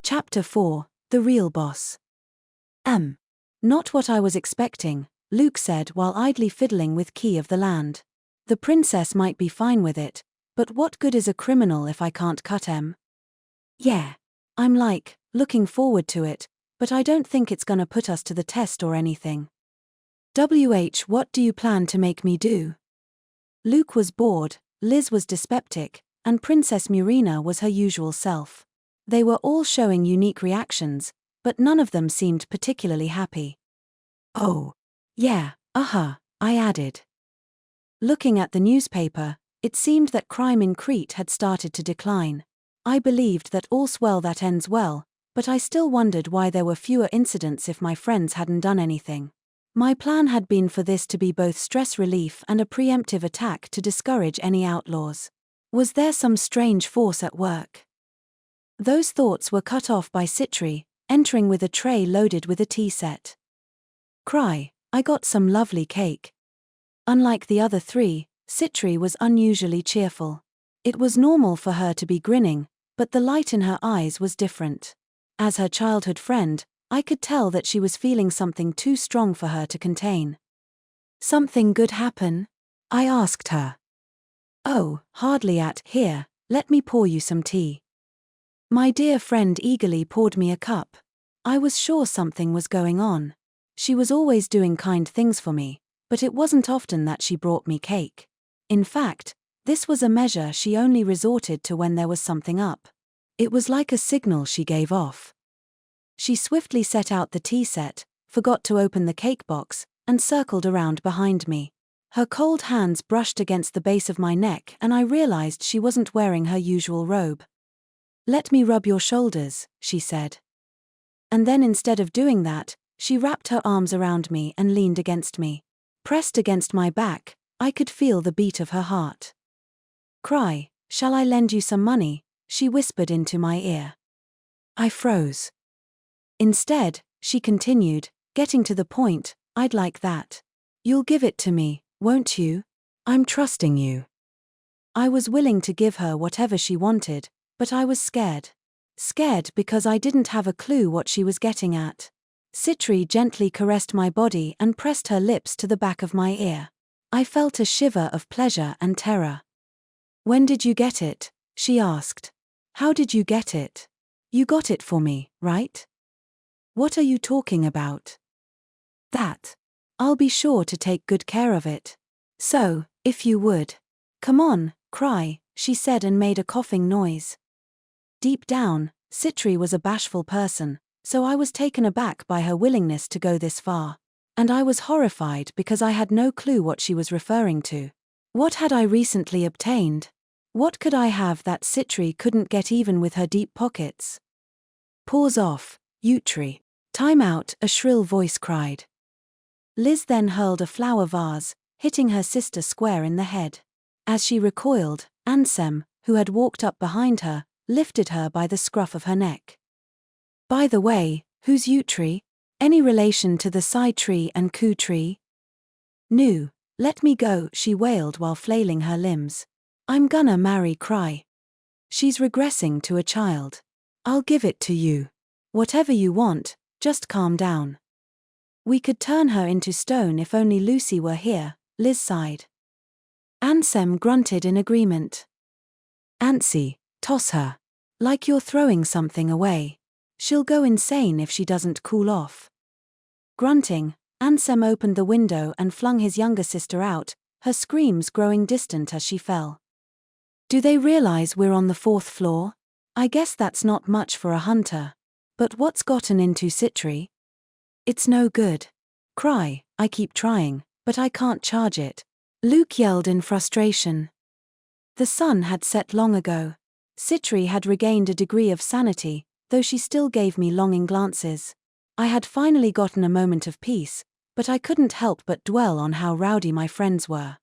Chapter 4, The Real Boss. Not what I was expecting, Luke said while idly fiddling with Key of the Land. The princess might be fine with it, but what good is a criminal if I can't cut him? Yeah. I'm looking forward to it, but I don't think it's gonna put us to the test or anything. What do you plan to make me do? Luke was bored, Liz was dyspeptic, and Princess Murina was her usual self. They were all showing unique reactions, but none of them seemed particularly happy. Oh. Yeah, I added. Looking at the newspaper, it seemed that crime in Crete had started to decline. I believed that all's well that ends well, but I still wondered why there were fewer incidents if my friends hadn't done anything. My plan had been for this to be both stress relief and a preemptive attack to discourage any outlaws. Was there some strange force at work? Those thoughts were cut off by Citri, entering with a tray loaded with a tea set. Krai, I got some lovely cake. Unlike the other three, Citri was unusually cheerful. It was normal for her to be grinning, but the light in her eyes was different. As her childhood friend, I could tell that she was feeling something too strong for her to contain. Something good happen? I asked her. Oh, hardly here, let me pour you some tea. My dear friend eagerly poured me a cup. I was sure something was going on. She was always doing kind things for me, but it wasn't often that she brought me cake. In fact, this was a measure she only resorted to when there was something up. It was like a signal she gave off. She swiftly set out the tea set, forgot to open the cake box, and circled around behind me. Her cold hands brushed against the base of my neck and I realized she wasn't wearing her usual robe. Let me rub your shoulders, she said. And then instead of doing that, she wrapped her arms around me and leaned against me. Pressed against my back, I could feel the beat of her heart. Krai, shall I lend you some money? She whispered into my ear. I froze. Instead, she continued, getting to the point, I'd like that. You'll give it to me, won't you? I'm trusting you. I was willing to give her whatever she wanted, but I was scared. Scared because I didn't have a clue what she was getting at. Citri gently caressed my body and pressed her lips to the back of my ear. I felt a shiver of pleasure and terror. When did you get it? She asked. How did you get it? You got it for me, right? What are you talking about? That. I'll be sure to take good care of it. So, if you would. Come on, Krai, she said and made a coughing noise. Deep down, Citri was a bashful person, so I was taken aback by her willingness to go this far. And I was horrified because I had no clue what she was referring to. What had I recently obtained? What could I have that Citri couldn't get even with her deep pockets? Pause off, Utri. Time out, a shrill voice cried. Liz then hurled a flower vase, hitting her sister square in the head. As she recoiled, Ansem, who had walked up behind her, lifted her by the scruff of her neck. By the way, who's Utri? Any relation to the Sai tree and Ku tree? No, let me go, she wailed while flailing her limbs. I'm gonna marry Krai. She's regressing to a child. I'll give it to you. Whatever you want, just calm down. We could turn her into stone if only Lucy were here, Liz sighed. Ansem grunted in agreement. Antsy, toss her. Like you're throwing something away. She'll go insane if she doesn't cool off. Grunting, Ansem opened the window and flung his younger sister out, her screams growing distant as she fell. Do they realize we're on the 4th floor? I guess that's not much for a hunter. But what's gotten into Citri? It's no good. Krai, I keep trying, but I can't charge it. Luke yelled in frustration. The sun had set long ago. Citri had regained a degree of sanity, though she still gave me longing glances. I had finally gotten a moment of peace, but I couldn't help but dwell on how rowdy my friends were.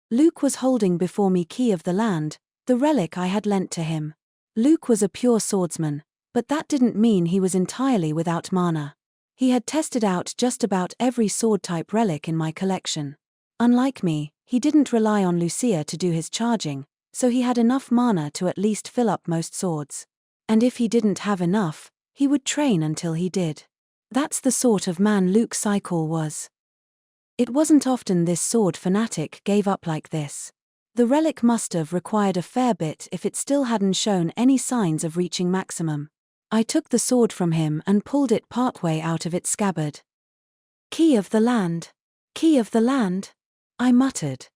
Luke was holding before me Key of the Land, the relic I had lent to him. Luke was a pure swordsman, but that didn't mean he was entirely without mana. He had tested out just about every sword-type relic in my collection. Unlike me, he didn't rely on Lucia to do his charging, so he had enough mana to at least fill up most swords. And if he didn't have enough, he would train until he did. That's the sort of man Luke Psychor was. It wasn't often this sword fanatic gave up like this. The relic must have required a fair bit if it still hadn't shown any signs of reaching maximum. I took the sword from him and pulled it partway out of its scabbard. Key of the land. Key of the land, I muttered.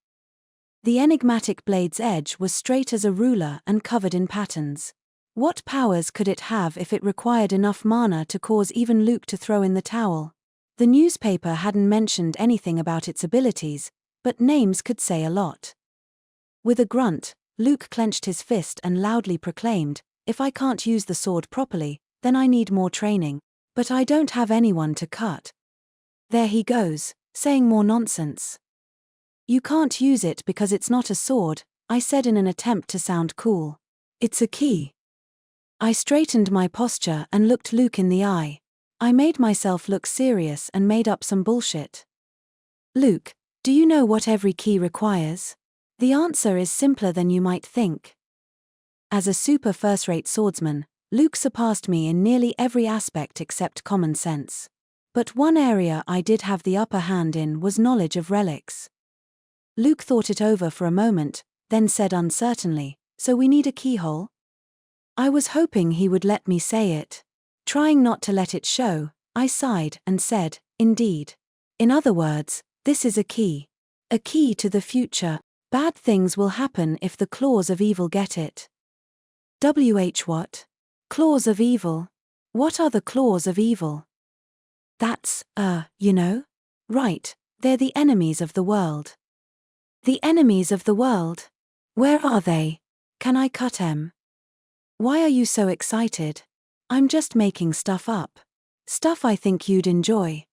The enigmatic blade's edge was straight as a ruler and covered in patterns. What powers could it have if it required enough mana to cause even Luke to throw in the towel? The newspaper hadn't mentioned anything about its abilities, but names could say a lot. With a grunt, Luke clenched his fist and loudly proclaimed, "If I can't use the sword properly, then I need more training, but I don't have anyone to cut." There he goes, saying more nonsense. "You can't use it because it's not a sword," I said in an attempt to sound cool. "It's a key." I straightened my posture and looked Luke in the eye. I made myself look serious and made up some bullshit. "Luke, do you know what every key requires? The answer is simpler than you might think." As a super first-rate swordsman, Luke surpassed me in nearly every aspect except common sense. But one area I did have the upper hand in was knowledge of relics. Luke thought it over for a moment, then said uncertainly, "So we need a keyhole?" I was hoping he would let me say it. Trying not to let it show, I sighed and said, "Indeed. In other words, this is a key. A key to the future. Bad things will happen if the claws of evil get it." What? Claws of evil? What are the claws of evil? That's, Right, they're the enemies of the world. The enemies of the world? Where are they? Can I cut 'em? Why are you so excited? I'm just making stuff up. Stuff I think you'd enjoy.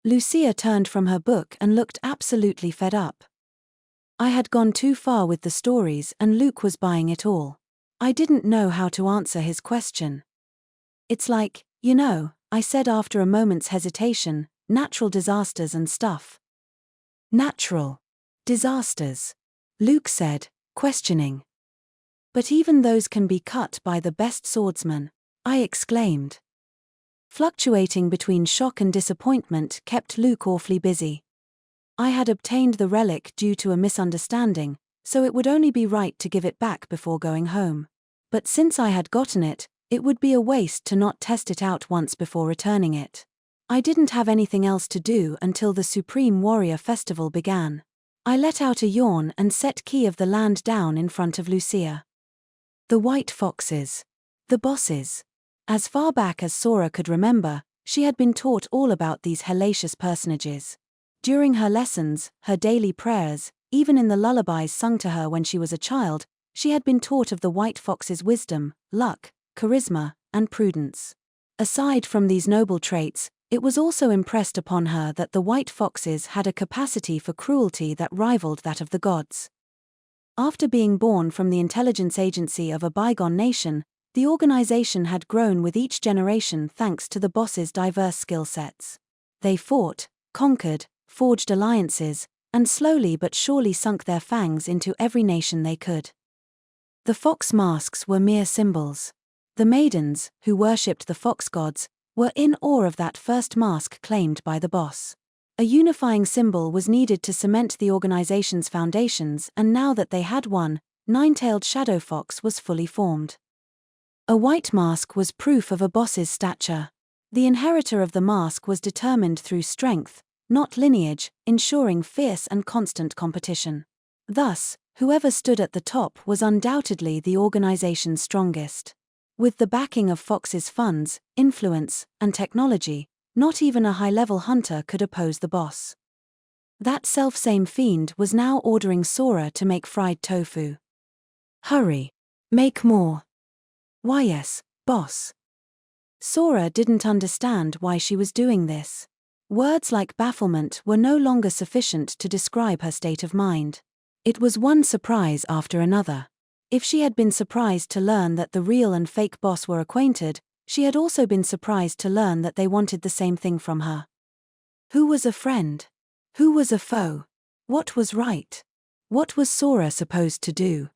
Lucia turned from her book and looked absolutely fed up. I had gone too far with the stories and Luke was buying it all. I didn't know how to answer his question. "It's like, I said after a moment's hesitation, natural disasters and stuff." "Natural disasters?" Luke said, questioning. "But even those can be cut by the best swordsman," I exclaimed. Fluctuating between shock and disappointment kept Luke awfully busy. I had obtained the relic due to a misunderstanding, so it would only be right to give it back before going home. But since I had gotten it, it would be a waste to not test it out once before returning it. I didn't have anything else to do until the Supreme Warrior Festival began. I let out a yawn and set Key of the Land down in front of Lucia. The White Foxes. The bosses. As far back as Sora could remember, she had been taught all about these hellacious personages. During her lessons, her daily prayers, even in the lullabies sung to her when she was a child, she had been taught of the White Fox's wisdom, luck, charisma, and prudence. Aside from these noble traits, it was also impressed upon her that the White Foxes had a capacity for cruelty that rivaled that of the gods. After being born from the intelligence agency of a bygone nation, the organization had grown with each generation thanks to the boss's diverse skill sets. They fought, conquered, forged alliances, and slowly but surely sunk their fangs into every nation they could. The fox masks were mere symbols. The maidens, who worshipped the fox gods, were in awe of that first mask claimed by the boss. A unifying symbol was needed to cement the organization's foundations, and now that they had one, nine-tailed shadow fox was fully formed. A white mask was proof of a boss's stature. The inheritor of the mask was determined through strength, not lineage, ensuring fierce and constant competition. Thus, whoever stood at the top was undoubtedly the organization's strongest. With the backing of Fox's funds, influence, and technology, not even a high-level hunter could oppose the boss. That selfsame fiend was now ordering Sora to make fried tofu. "Hurry. Make more." "Why yes, boss." Sora didn't understand why she was doing this. Words like bafflement were no longer sufficient to describe her state of mind. It was one surprise after another. If she had been surprised to learn that the real and fake boss were acquainted, she had also been surprised to learn that they wanted the same thing from her. Who was a friend? Who was a foe? What was right? What was Sora supposed to do?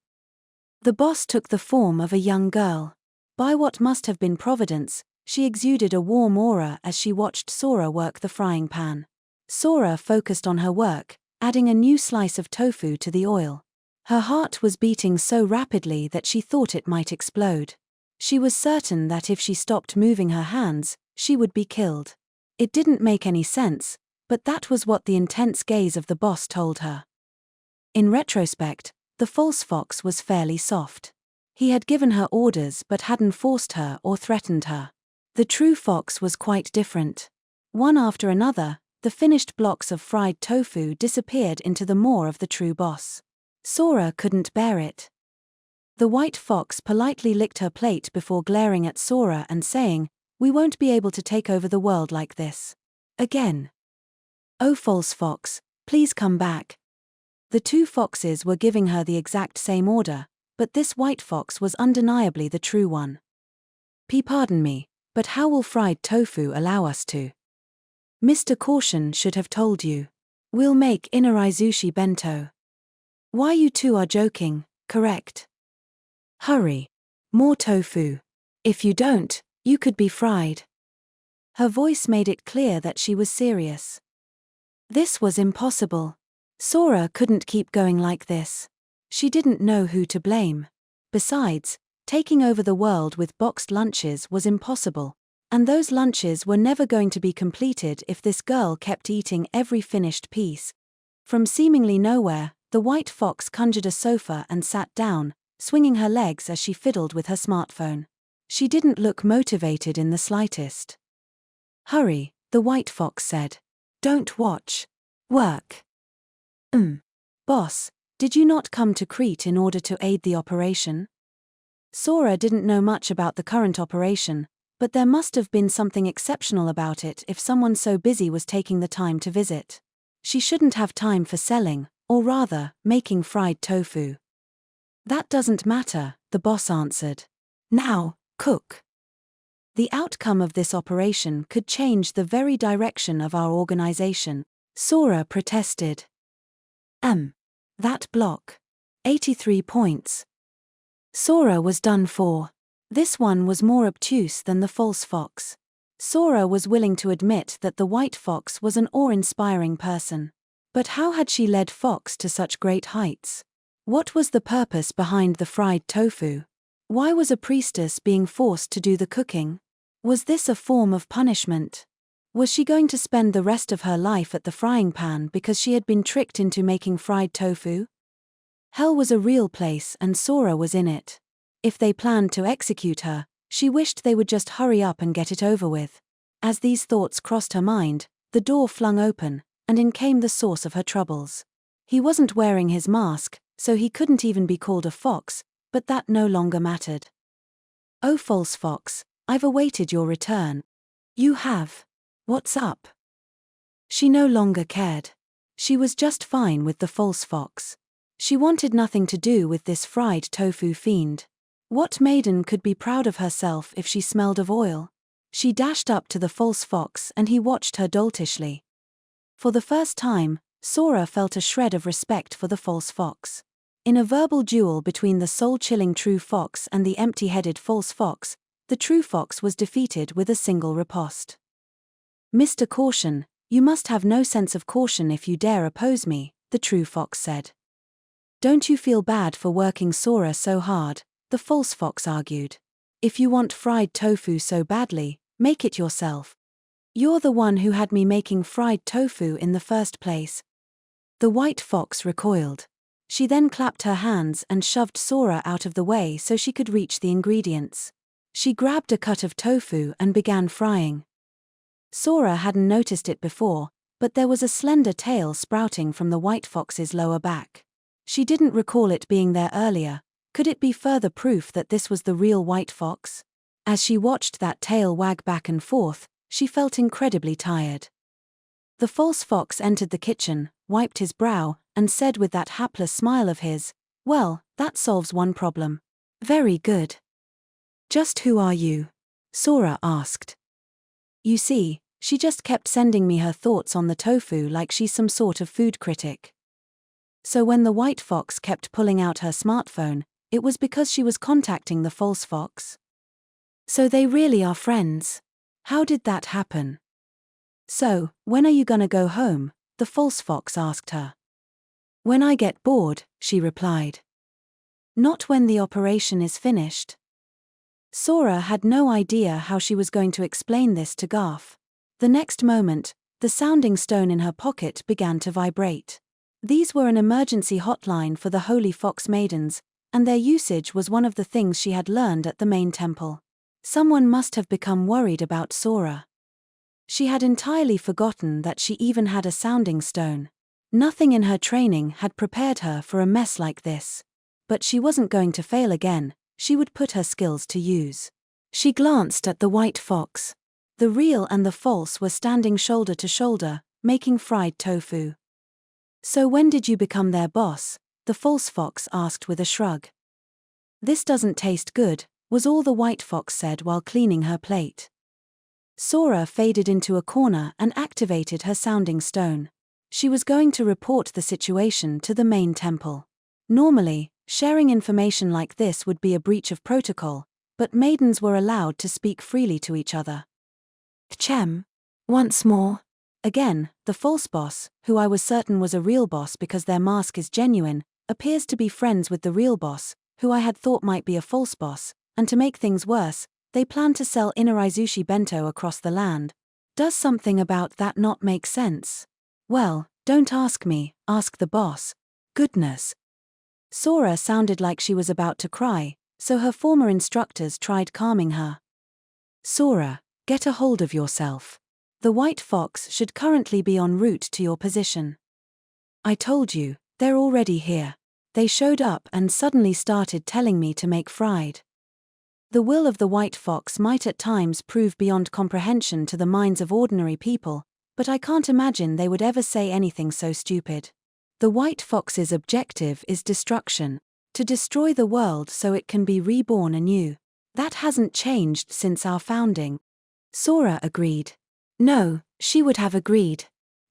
The boss took the form of a young girl. By what must have been providence, she exuded a warm aura as she watched Sora work the frying pan. Sora focused on her work, adding a new slice of tofu to the oil. Her heart was beating so rapidly that she thought it might explode. She was certain that if she stopped moving her hands, she would be killed. It didn't make any sense, but that was what the intense gaze of the boss told her. In retrospect, the false fox was fairly soft. He had given her orders but hadn't forced her or threatened her. The true fox was quite different. One after another, the finished blocks of fried tofu disappeared into the maw of the true boss. Sora couldn't bear it. The white fox politely licked her plate before glaring at Sora and saying, "We won't be able to take over the world like this again. Oh false fox, please come back." The two foxes were giving her the exact same order, but this white fox was undeniably the true one. Pardon me, but how will fried tofu allow us to? Mr. Caution should have told you. We'll make inarizushi bento. Why you two are joking, correct? Hurry. More tofu. If you don't, you could be fried. Her voice made it clear that she was serious. This was impossible. Sora couldn't keep going like this. She didn't know who to blame. Besides, taking over the world with boxed lunches was impossible, and those lunches were never going to be completed if this girl kept eating every finished piece. From seemingly nowhere, the white fox conjured a sofa and sat down, swinging her legs as she fiddled with her smartphone. She didn't look motivated in the slightest. Hurry, the white fox said. Don't watch. Work. Boss, did you not come to Crete in order to aid the operation? Sora didn't know much about the current operation, but there must have been something exceptional about it if someone so busy was taking the time to visit. She shouldn't have time for selling, or rather, making fried tofu. That doesn't matter, the boss answered. Now, cook. The outcome of this operation could change the very direction of our organization, Sora protested. That block. 83 points. Sora was done for. This one was more obtuse than the false fox. Sora was willing to admit that the white fox was an awe-inspiring person. But how had she led Fox to such great heights? What was the purpose behind the fried tofu? Why was a priestess being forced to do the cooking? Was this a form of punishment? Was she going to spend the rest of her life at the frying pan because she had been tricked into making fried tofu? Hell was a real place and Sora was in it. If they planned to execute her, she wished they would just hurry up and get it over with. As these thoughts crossed her mind, the door flung open, and in came the source of her troubles. He wasn't wearing his mask, so he couldn't even be called a fox, but that no longer mattered. Oh false fox, I've awaited your return. You have. What's up? She no longer cared. She was just fine with the false fox. She wanted nothing to do with this fried tofu fiend. What maiden could be proud of herself if she smelled of oil? She dashed up to the false fox and he watched her doltishly. For the first time, Sora felt a shred of respect for the false fox. In a verbal duel between the soul-chilling true fox and the empty-headed false fox, the true fox was defeated with a single riposte. Mr. Caution, you must have no sense of caution if you dare oppose me, the true fox said. Don't you feel bad for working Sora so hard, the false fox argued. If you want fried tofu so badly, make it yourself. You're the one who had me making fried tofu in the first place. The white fox recoiled. She then clapped her hands and shoved Sora out of the way so she could reach the ingredients. She grabbed a cut of tofu and began frying. Sora hadn't noticed it before, but there was a slender tail sprouting from the white fox's lower back. She didn't recall it being there earlier. Could it be further proof that this was the real white fox? As she watched that tail wag back and forth, she felt incredibly tired. The false fox entered the kitchen, wiped his brow, and said with that hapless smile of his, "Well, that solves one problem. Very good." "Just who are you?" Sora asked. You see, she just kept sending me her thoughts on the tofu like she's some sort of food critic. So when the white fox kept pulling out her smartphone, it was because she was contacting the false fox. So they really are friends. How did that happen? So, when are you gonna go home? The false fox asked her. When I get bored, she replied. Not when the operation is finished. Sora had no idea how she was going to explain this to Garth. The next moment, the sounding stone in her pocket began to vibrate. These were an emergency hotline for the Holy Fox Maidens, and their usage was one of the things she had learned at the main temple. Someone must have become worried about Sora. She had entirely forgotten that she even had a sounding stone. Nothing in her training had prepared her for a mess like this. But she wasn't going to fail again, she would put her skills to use. She glanced at the white fox. The real and the false were standing shoulder to shoulder, making fried tofu. So when did you become their boss? The false fox asked with a shrug. This doesn't taste good, was all the white fox said while cleaning her plate. Sora faded into a corner and activated her sounding stone. She was going to report the situation to the main temple. Normally, sharing information like this would be a breach of protocol, but maidens were allowed to speak freely to each other. Chem. Once more. Again, the false boss, who I was certain was a real boss because their mask is genuine, appears to be friends with the real boss, who I had thought might be a false boss, and to make things worse, they plan to sell Inarizushi bento across the land. Does something about that not make sense? Well, don't ask me, ask the boss. Goodness. Sora sounded like she was about to cry, so her former instructors tried calming her. Sora, get a hold of yourself. The white fox should currently be en route to your position. I told you, they're already here. They showed up and suddenly started telling me to make fried. The will of the white fox might at times prove beyond comprehension to the minds of ordinary people, but I can't imagine they would ever say anything so stupid. The white fox's objective is destruction, to destroy the world so it can be reborn anew. That hasn't changed since our founding. Sora agreed. No, she would have agreed.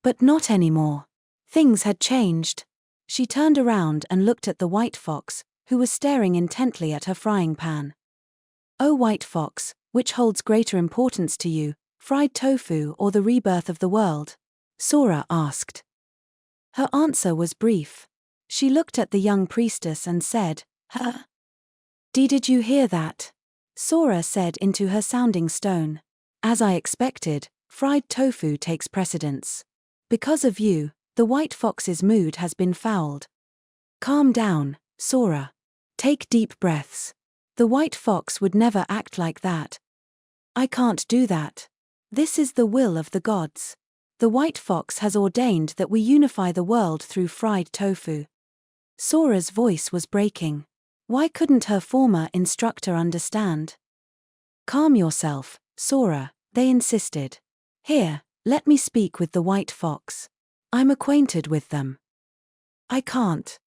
But not anymore. Things had changed. She turned around and looked at the white fox, who was staring intently at her frying pan. O white fox, which holds greater importance to you, fried tofu or the rebirth of the world? Sora asked. Her answer was brief. She looked at the young priestess and said, Huh? Did you hear that? Sora said into her sounding stone. As I expected, fried tofu takes precedence. Because of you, the white fox's mood has been fouled. Calm down, Sora. Take deep breaths. The white fox would never act like that. I can't do that. This is the will of the gods. The white fox has ordained that we unify the world through fried tofu. Sora's voice was breaking. Why couldn't her former instructor understand? Calm yourself, Sora, they insisted. Here, let me speak with the white fox. I'm acquainted with them. I can't.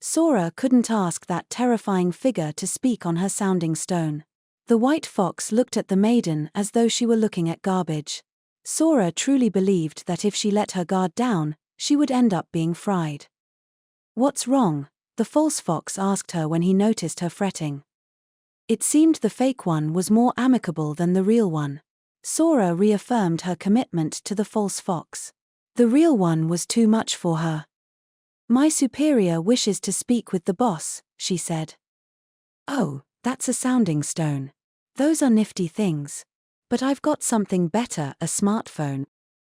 Sora couldn't ask that terrifying figure to speak on her sounding stone. The white fox looked at the maiden as though she were looking at garbage. Sora truly believed that if she let her guard down, she would end up being fried. What's wrong? The false fox asked her when he noticed her fretting. It seemed the fake one was more amicable than the real one. Sora reaffirmed her commitment to the false fox. The real one was too much for her. My superior wishes to speak with the boss, she said. Oh, that's a sounding stone. Those are nifty things. But I've got something better, a smartphone.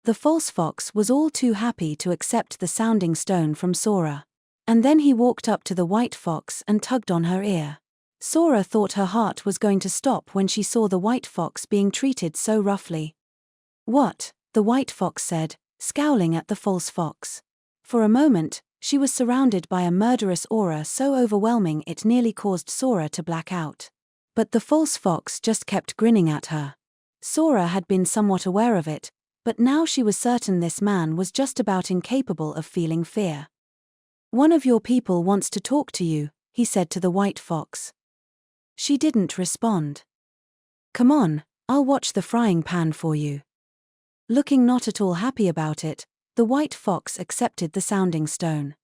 The false fox was all too happy to accept the sounding stone from Sora. And then he walked up to the white fox and tugged on her ear. Sora thought her heart was going to stop when she saw the white fox being treated so roughly. What? The white fox said, scowling at the false fox. For a moment, she was surrounded by a murderous aura so overwhelming it nearly caused Sora to black out. But the false fox just kept grinning at her. Sora had been somewhat aware of it, but now she was certain this man was just about incapable of feeling fear. One of your people wants to talk to you, he said to the white fox. She didn't respond. Come on, I'll watch the frying pan for you. Looking not at all happy about it, the white fox accepted the sounding stone.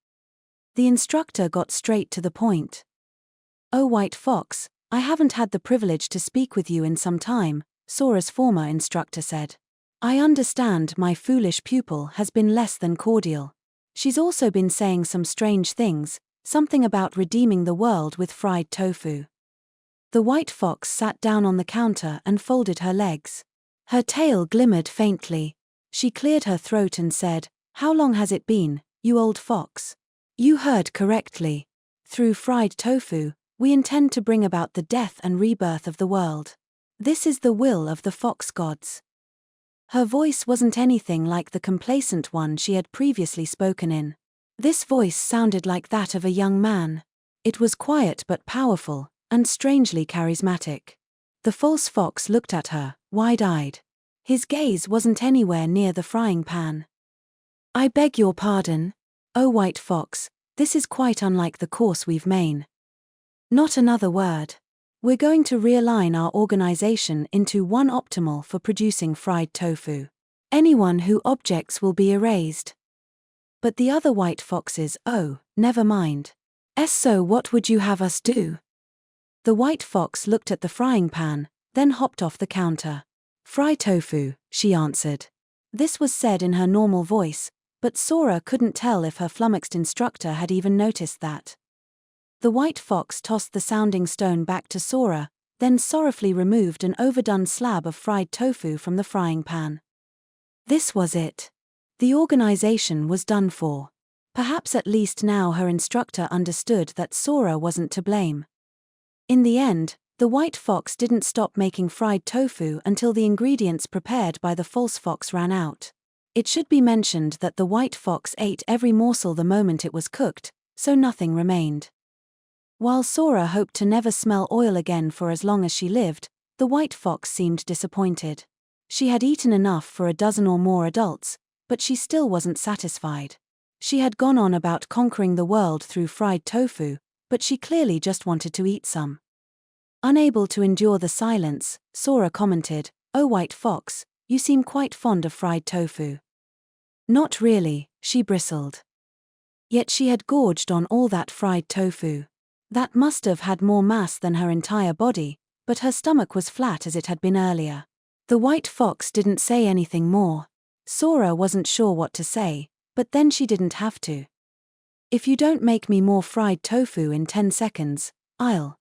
The instructor got straight to the point. Oh white fox, I haven't had the privilege to speak with you in some time, Sora's former instructor said. I understand my foolish pupil has been less than cordial. She's also been saying some strange things, something about redeeming the world with fried tofu. The white fox sat down on the counter and folded her legs. Her tail glimmered faintly. She cleared her throat and said, "How long has it been, you old fox?" "You heard correctly. Through fried tofu, we intend to bring about the death and rebirth of the world. This is the will of the fox gods." Her voice wasn't anything like the complacent one she had previously spoken in. This voice sounded like that of a young man. It was quiet but powerful, and strangely charismatic. The false fox looked at her, wide-eyed. His gaze wasn't anywhere near the frying pan. "I beg your pardon. Oh, white fox, this is quite unlike the course we've made." "Not another word. We're going to realign our organization into one optimal for producing fried tofu. Anyone who objects will be erased." But the other white foxes, "Oh, never mind. So what would you have us do?" The white fox looked at the frying pan, then hopped off the counter. "Fry tofu," she answered. This was said in her normal voice, but Sora couldn't tell if her flummoxed instructor had even noticed that. The white fox tossed the sounding stone back to Sora, then sorrowfully removed an overdone slab of fried tofu from the frying pan. This was it. The organization was done for. Perhaps at least now her instructor understood that Sora wasn't to blame. In the end, the white fox didn't stop making fried tofu until the ingredients prepared by the false fox ran out. It should be mentioned that the white fox ate every morsel the moment it was cooked, so nothing remained. While Sora hoped to never smell oil again for as long as she lived, the white fox seemed disappointed. She had eaten enough for a dozen or more adults, but she still wasn't satisfied. She had gone on about conquering the world through fried tofu, but she clearly just wanted to eat some. Unable to endure the silence, Sora commented, "Oh, white fox, you seem quite fond of fried tofu." "Not really," she bristled. Yet she had gorged on all that fried tofu. That must have had more mass than her entire body, but her stomach was flat as it had been earlier. The white fox didn't say anything more. Sora wasn't sure what to say, but then she didn't have to. "If you don't make me more fried tofu in 10 seconds, I'll."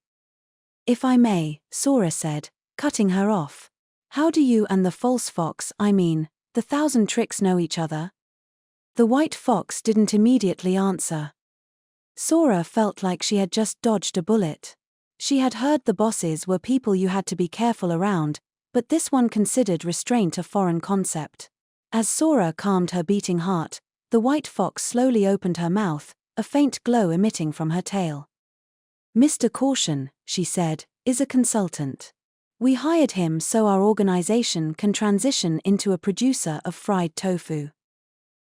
"If I may," Sora said, cutting her off. "How do you and the false fox, the thousand tricks, know each other?" The white fox didn't immediately answer. Sora felt like she had just dodged a bullet. She had heard the bosses were people you had to be careful around, but this one considered restraint a foreign concept. As Sora calmed her beating heart, the white fox slowly opened her mouth, a faint glow emitting from her tail. "Mr. Caution," she said, "is a consultant. We hired him so our organization can transition into a producer of fried tofu."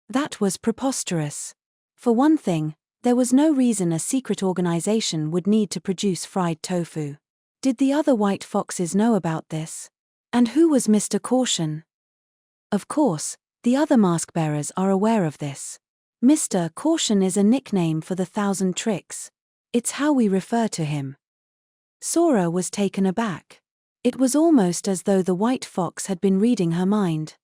That was preposterous. For one thing, there was no reason a secret organization would need to produce fried tofu. Did the other white foxes know about this? And who was Mr. Caution? Of course, the other mask-bearers are aware of this. Mr. Caution is a nickname for the thousand tricks. It's how we refer to him. Sora was taken aback. It was almost as though the white fox had been reading her mind.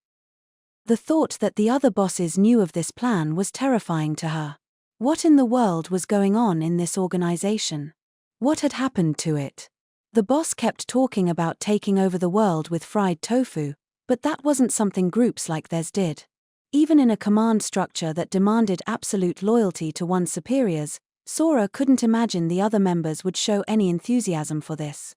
The thought that the other bosses knew of this plan was terrifying to her. What in the world was going on in this organization? What had happened to it? The boss kept talking about taking over the world with fried tofu, but that wasn't something groups like theirs did. Even in a command structure that demanded absolute loyalty to one's superiors, Sora couldn't imagine the other members would show any enthusiasm for this.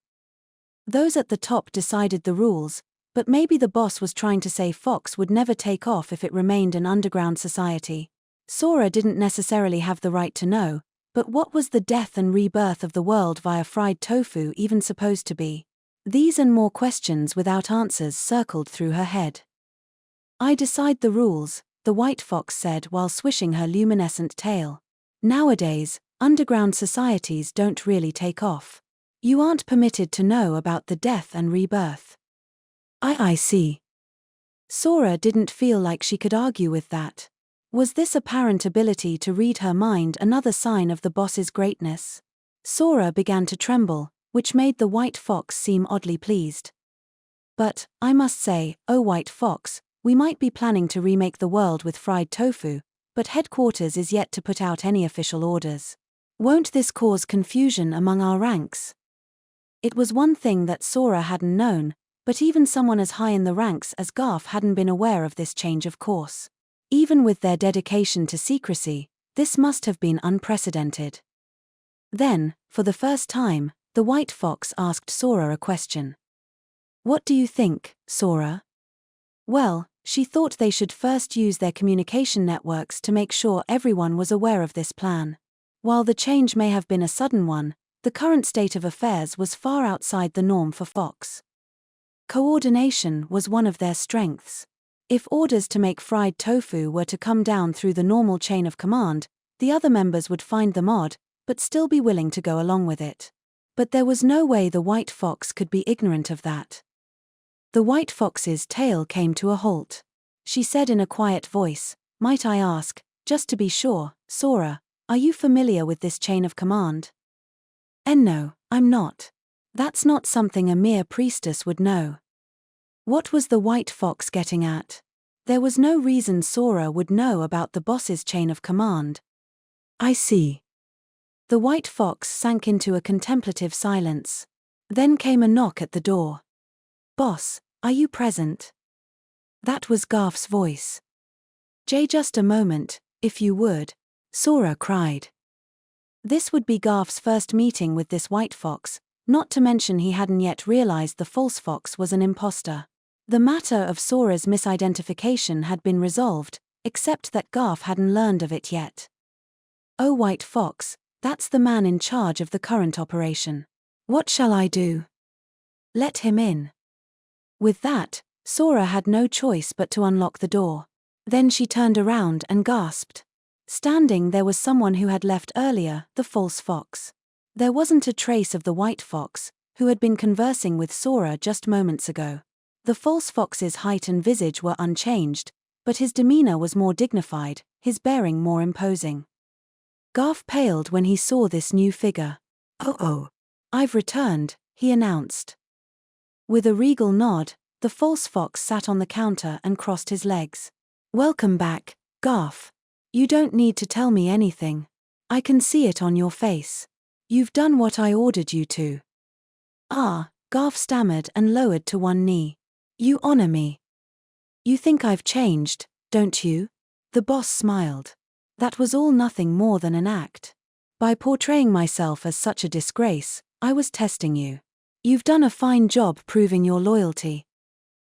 Those at the top decided the rules, but maybe the boss was trying to say Fox would never take off if it remained an underground society. Sora didn't necessarily have the right to know, but what was the death and rebirth of the world via fried tofu even supposed to be? These and more questions without answers circled through her head. "I decide the rules," the white fox said while swishing her luminescent tail. "Nowadays, underground societies don't really take off. You aren't permitted to know about the death and rebirth." I see." Sora didn't feel like she could argue with that. Was this apparent ability to read her mind another sign of the boss's greatness? Sora began to tremble, which made the white fox seem oddly pleased. But, I must say, oh white fox, we might be planning to remake the world with fried tofu, but headquarters is yet to put out any official orders. Won't this cause confusion among our ranks? It was one thing that Sora hadn't known, but even someone as high in the ranks as Garf hadn't been aware of this change of course. Even with their dedication to secrecy, this must have been unprecedented. Then, for the first time, the white fox asked Sora a question. What do you think, Sora? Well, she thought they should first use their communication networks to make sure everyone was aware of this plan. While the change may have been a sudden one, the current state of affairs was far outside the norm for Fox. Coordination was one of their strengths. If orders to make fried tofu were to come down through the normal chain of command, the other members would find them odd, but still be willing to go along with it. But there was no way the white fox could be ignorant of that. The white fox's tail came to a halt. She said in a quiet voice, "Might I ask, just to be sure, Sora, are you familiar with this chain of command?" No, I'm not. That's not something a mere priestess would know." What was the white fox getting at? There was no reason Sora would know about the boss's chain of command. "I see." The white fox sank into a contemplative silence. Then came a knock at the door. "Boss, are you present?" That was Garf's voice. "Just a moment, if you would," Sora cried. This would be Garf's first meeting with this white fox, not to mention he hadn't yet realized the false fox was an imposter. The matter of Sora's misidentification had been resolved, except that Garf hadn't learned of it yet. "Oh white fox, that's the man in charge of the current operation. What shall I do?" "Let him in." With that, Sora had no choice but to unlock the door. Then she turned around and gasped. Standing there was someone who had left earlier, the false fox. There wasn't a trace of the white fox, who had been conversing with Sora just moments ago. The false fox's height and visage were unchanged, but his demeanor was more dignified, his bearing more imposing. Garf paled when he saw this new figure. Oh, I've returned," he announced. With a regal nod, the false fox sat on the counter and crossed his legs. "Welcome back, Garf. You don't need to tell me anything. I can see it on your face. You've done what I ordered you to." "Ah," Garf stammered and lowered to one knee. "You honor me. You think I've changed, don't you?" The boss smiled. "That was all nothing more than an act. By portraying myself as such a disgrace, I was testing you. You've done a fine job proving your loyalty."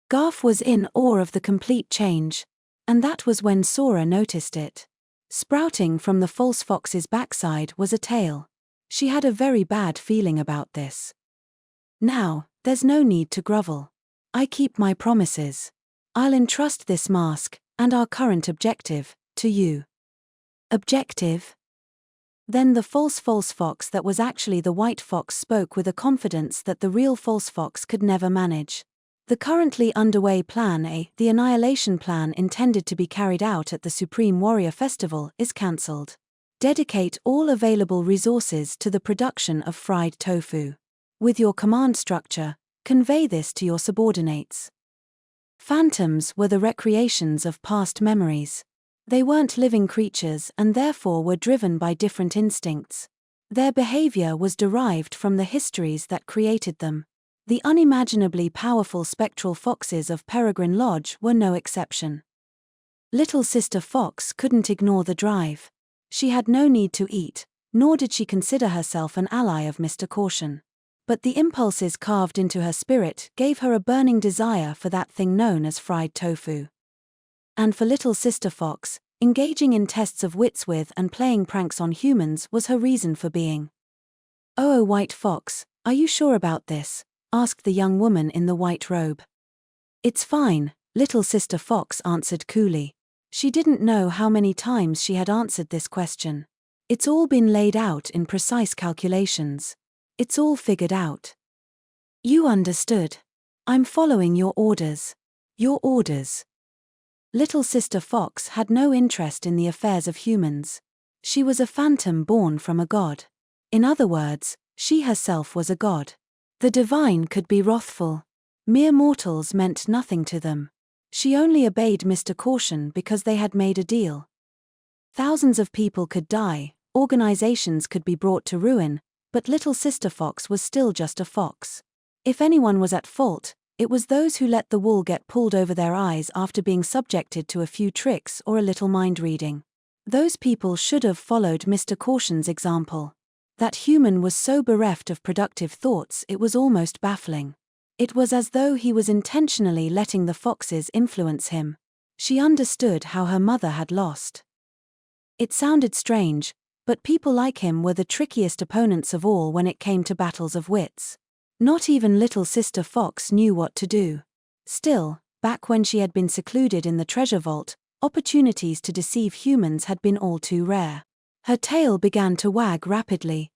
Garf was in awe of the complete change, and that was when Sora noticed it. Sprouting from the false fox's backside was a tail. She had a very bad feeling about this. "Now, there's no need to grovel. I keep my promises. I'll entrust this mask, and our current objective, to you." "Objective?" Then the false fox that was actually the white fox spoke with a confidence that the real false fox could never manage. "The currently underway Plan A, the Annihilation Plan intended to be carried out at the Supreme Warrior Festival, is cancelled. Dedicate all available resources to the production of fried tofu. With your command structure, convey this to your subordinates." Phantoms were the recreations of past memories. They weren't living creatures and therefore were driven by different instincts. Their behavior was derived from the histories that created them. The unimaginably powerful spectral foxes of Peregrine Lodge were no exception. Little Sister Fox couldn't ignore the drive. She had no need to eat, nor did she consider herself an ally of Mr. Caution. But the impulses carved into her spirit gave her a burning desire for that thing known as fried tofu. And for Little Sister Fox, engaging in tests of wits with and playing pranks on humans was her reason for being. "Oh, white fox, are you sure about this?" asked the young woman in the white robe. "It's fine," Little Sister Fox answered coolly. She didn't know how many times she had answered this question. "It's all been laid out in precise calculations. It's all figured out." "You understood. I'm following your orders." "Your orders?" Little Sister Fox had no interest in the affairs of humans. She was a phantom born from a god. In other words, She herself was a god. The divine could be wrathful. Mere mortals meant nothing to them. She only obeyed Mr. Caution because they had made a deal. Thousands of people could die, organizations could be brought to ruin, but Little Sister Fox was still just a fox. If anyone was at fault, it was those who let the wool get pulled over their eyes after being subjected to a few tricks or a little mind-reading. Those people should have followed Mr. Caution's example. That human was so bereft of productive thoughts it was almost baffling. It was as though he was intentionally letting the foxes influence him. She understood how her mother had lost. It sounded strange, but people like him were the trickiest opponents of all when it came to battles of wits. Not even Little Sister Fox knew what to do. Still, back when she had been secluded in the treasure vault, opportunities to deceive humans had been all too rare. Her tail began to wag rapidly.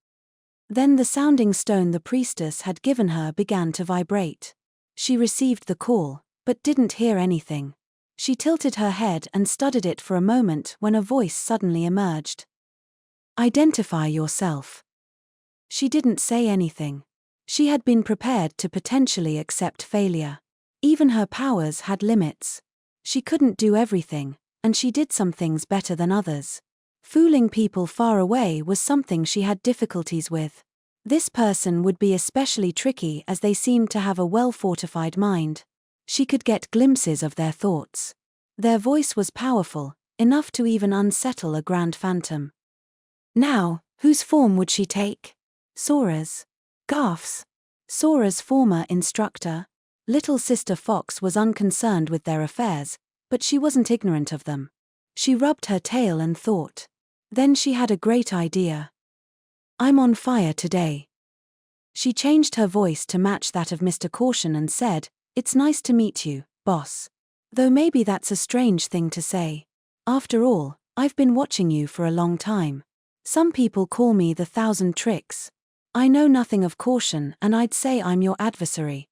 Then the sounding stone the priestess had given her began to vibrate. She received the call, but didn't hear anything. She tilted her head and studied it for a moment when a voice suddenly emerged. "Identify yourself." She didn't say anything. She had been prepared to potentially accept failure. Even her powers had limits. She couldn't do everything, and she did some things better than others. Fooling people far away was something she had difficulties with. This person would be especially tricky as they seemed to have a well-fortified mind. She could get glimpses of their thoughts. Their voice was powerful, enough to even unsettle a grand phantom. Now, whose form would she take? Sora's? Garf's? Sora's former instructor? Little Sister Fox was unconcerned with their affairs, but she wasn't ignorant of them. She rubbed her tail and thought. Then she had a great idea. "I'm on fire today." She changed her voice to match that of Mr. Caution and said, "It's nice to meet you, boss. Though maybe that's a strange thing to say. After all, I've been watching you for a long time. Some people call me the 1,000 Tricks. I know nothing of caution and I'd say I'm your adversary.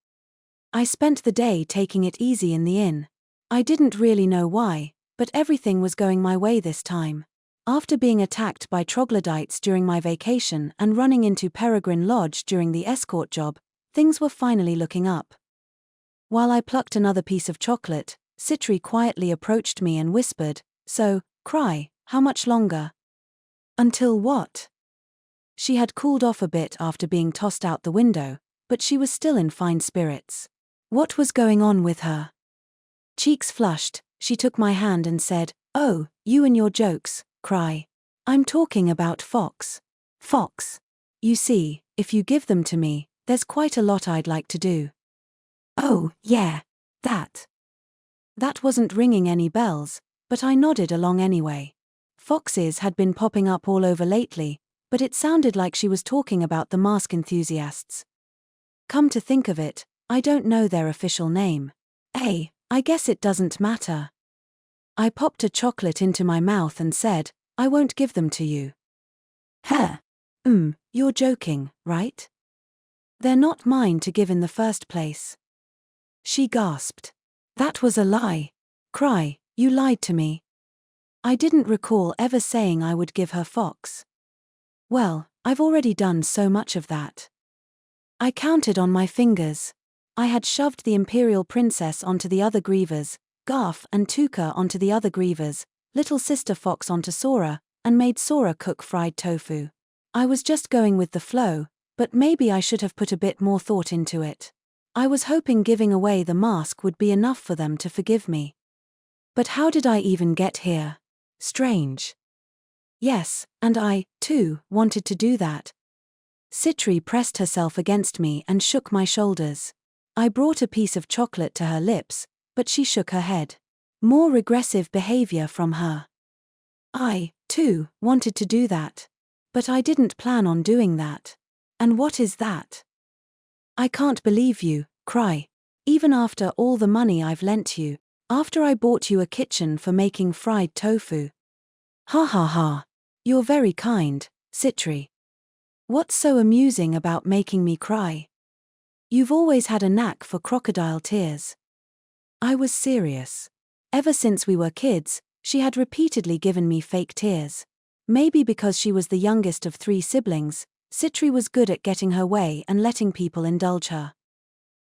I spent the day taking it easy in the inn. I didn't really know why, but everything was going my way this time. After being attacked by troglodytes during my vacation and running into Peregrine Lodge during the escort job, things were finally looking up." While I plucked another piece of chocolate, Citri quietly approached me and whispered, "So, Krai, how much longer?" "Until what?" She had cooled off a bit after being tossed out the window, but she was still in fine spirits. What was going on with her? Cheeks flushed, she took my hand and said, "Oh, you and your jokes, Krai. I'm talking about Fox. Fox. You see, if you give them to me, there's quite a lot I'd like to do." "Oh, yeah. That." That wasn't ringing any bells, but I nodded along anyway. Foxes had been popping up all over lately, but it sounded like she was talking about the mask enthusiasts. Come to think of it, I don't know their official name. Hey, I guess it doesn't matter. I popped a chocolate into my mouth and said, "I won't give them to you." "Huh. You're joking, right? They're not mine to give in the first place." She gasped. "That was a lie. Krai, you lied to me." I didn't recall ever saying I would give her Fox. Well, I've already done so much of that. I counted on my fingers. I had shoved the Imperial Princess onto the other grievers, Garf and Tuka onto the other grievers, Little Sister Fox onto Sora, and made Sora cook fried tofu. I was just going with the flow, but maybe I should have put a bit more thought into it. I was hoping giving away the mask would be enough for them to forgive me. But how did I even get here? Strange. Yes, and I, too, wanted to do that. Citri pressed herself against me and shook my shoulders. I brought a piece of chocolate to her lips, but she shook her head. More regressive behavior from her. I, too, wanted to do that. But I didn't plan on doing that. And what is that? I can't believe you, Krai. Even after all the money I've lent you, after I bought you a kitchen for making fried tofu. Ha ha ha. You're very kind, Citri. What's so amusing about making me cry? You've always had a knack for crocodile tears. I was serious. Ever since we were kids, she had repeatedly given me fake tears. Maybe because she was the youngest of 3 siblings, Citri was good at getting her way and letting people indulge her.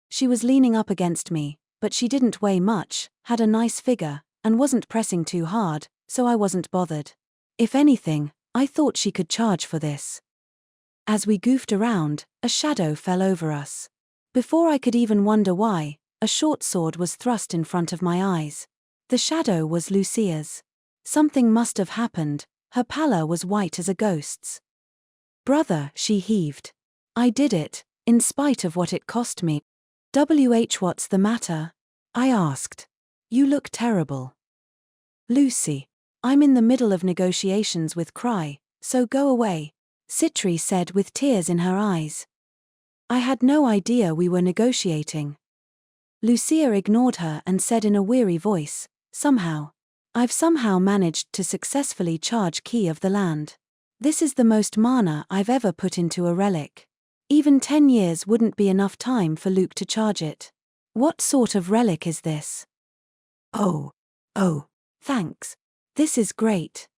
She was leaning up against me, but she didn't weigh much, had a nice figure, and wasn't pressing too hard, so I wasn't bothered. If anything, I thought she could charge for this. As we goofed around, a shadow fell over us. Before I could even wonder why, a short sword was thrust in front of my eyes. The shadow was Lucia's. Something must have happened, her pallor was white as a ghost's. "Brother," she heaved. "I did it, in spite of what it cost me." "What's the matter?" I asked. "You look terrible." "Lucy, I'm in the middle of negotiations with Krai, so go away," Citri said with tears in her eyes. "I had no idea we were negotiating." Lucia ignored her and said in a weary voice, I've somehow managed to successfully charge Key of the Land. This is the most mana I've ever put into a relic. Even 10 years wouldn't be enough time for Luke to charge it. What sort of relic is this?" Oh, thanks. This is great."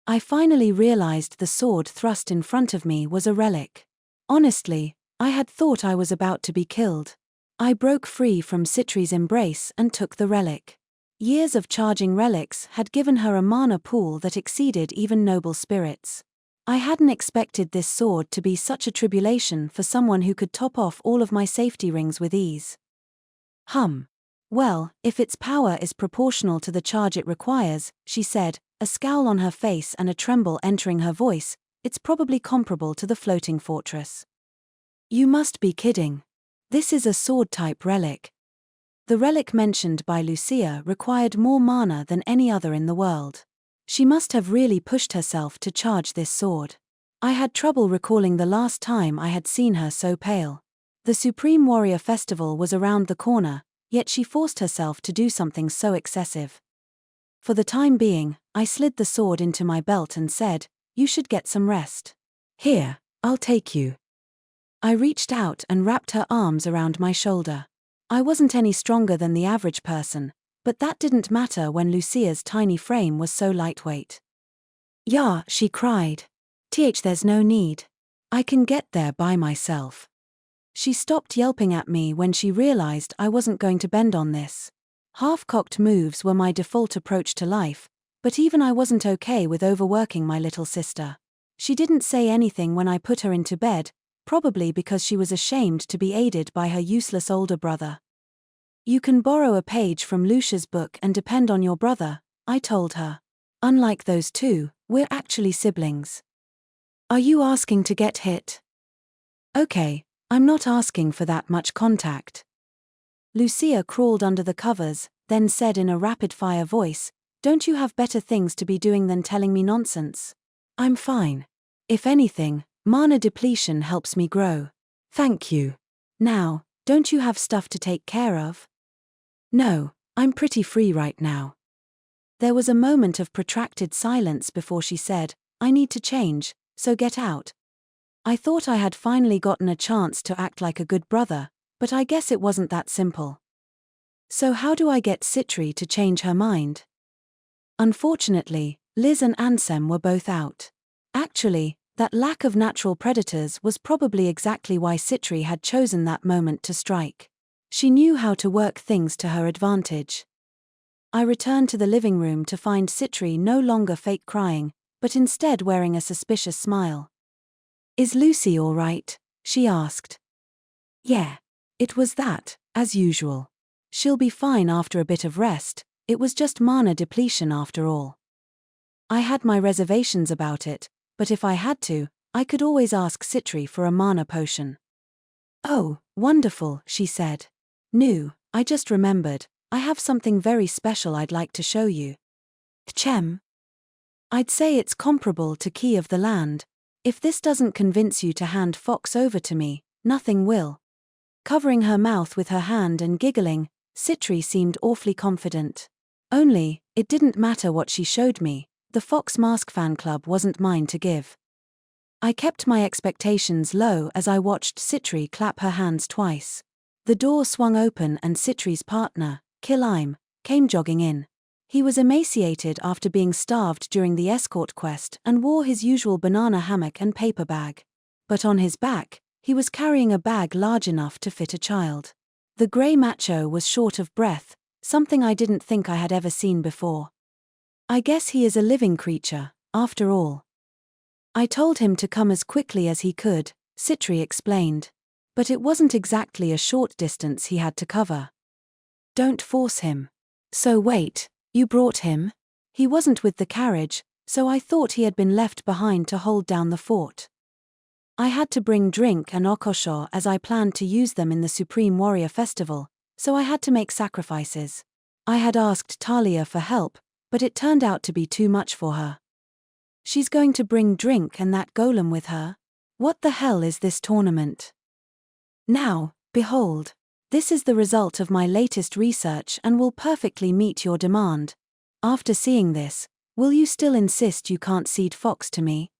I finally realized the sword thrust in front of me was a relic. Honestly, I had thought I was about to be killed. I broke free from Citri's embrace and took the relic. Years of charging relics had given her a mana pool that exceeded even noble spirits. I hadn't expected this sword to be such a tribulation for someone who could top off all of my safety rings with ease. Well, if its power is proportional to the charge it requires," she said, a scowl on her face and a tremble entering her voice, "it's probably comparable to the floating fortress." "You must be kidding. This is a sword-type relic." The relic mentioned by Lucia required more mana than any other in the world. She must have really pushed herself to charge this sword. I had trouble recalling the last time I had seen her so pale. The Supreme Warrior Festival was around the corner, yet she forced herself to do something so excessive. For the time being, I slid the sword into my belt and said, "You should get some rest. Here, I'll take you." I reached out and wrapped her arms around my shoulder. I wasn't any stronger than the average person, but that didn't matter when Lucia's tiny frame was so lightweight. "Yeah," she cried. There's no need. I can get there by myself." She stopped yelping at me when she realized I wasn't going to bend on this. Half-cocked moves were my default approach to life, but even I wasn't okay with overworking my little sister. She didn't say anything when I put her into bed, probably because she was ashamed to be aided by her useless older brother. "You can borrow a page from Lucia's book and depend on your brother," I told her. "Unlike those two, we're actually siblings." "Are you asking to get hit?" "Okay, I'm not asking for that much contact." Lucia crawled under the covers, then said in a rapid-fire voice, "Don't you have better things to be doing than telling me nonsense?" "I'm fine. If anything, mana depletion helps me grow." "Thank you. Now, don't you have stuff to take care of?" "No, I'm pretty free right now." There was a moment of protracted silence before she said, "I need to change, so get out." I thought I had finally gotten a chance to act like a good brother, but I guess it wasn't that simple. So how do I get Citri to change her mind? Unfortunately, Liz and Ansem were both out. Actually, that lack of natural predators was probably exactly why Citri had chosen that moment to strike. She knew how to work things to her advantage. I returned to the living room to find Citri no longer fake crying, but instead wearing a suspicious smile. "Is Lucy all right?" she asked. "Yeah. It was that, as usual. She'll be fine after a bit of rest, it was just mana depletion after all." I had my reservations about it, but if I had to, I could always ask Citri for a mana potion. "Oh, wonderful," she said. "Nu, I just remembered, I have something very special I'd like to show you." "Chem?" "I'd say it's comparable to Key of the Land. If this doesn't convince you to hand Fox over to me, nothing will." Covering her mouth with her hand and giggling, Citri seemed awfully confident. Only, it didn't matter what she showed me, the Fox Mask fan club wasn't mine to give. I kept my expectations low as I watched Citri clap her hands twice. The door swung open and Citri's partner, Kilaim, came jogging in. He was emaciated after being starved during the escort quest and wore his usual banana hammock and paper bag. But on his back, he was carrying a bag large enough to fit a child. The grey macho was short of breath, something I didn't think I had ever seen before. I guess he is a living creature, after all. I told him to come as quickly as he could, Citri explained. But it wasn't exactly a short distance he had to cover. Don't force him. So wait, you brought him? He wasn't with the carriage, so I thought he had been left behind to hold down the fort. I had to bring drink and okosho as I planned to use them in the Supreme Warrior Festival, so I had to make sacrifices. I had asked Talia for help, but it turned out to be too much for her. She's going to bring drink and that golem with her? What the hell is this tournament? Now, behold. This is the result of my latest research and will perfectly meet your demand. After seeing this, will you still insist you can't cede Fox to me?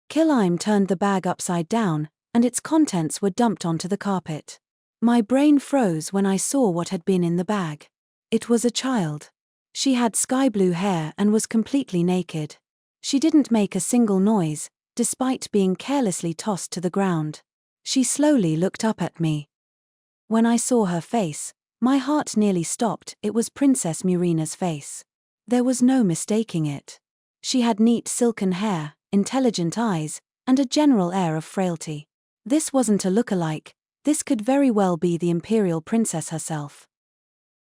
Krai turned the bag upside down, and its contents were dumped onto the carpet. My brain froze when I saw what had been in the bag. It was a child. She had sky blue hair and was completely naked. She didn't make a single noise, despite being carelessly tossed to the ground. She slowly looked up at me. When I saw her face, my heart nearly stopped. It was Princess Murina's face. There was no mistaking it. She had neat silken hair, intelligent eyes, and a general air of frailty. This wasn't a look-alike, this could very well be the Imperial Princess herself.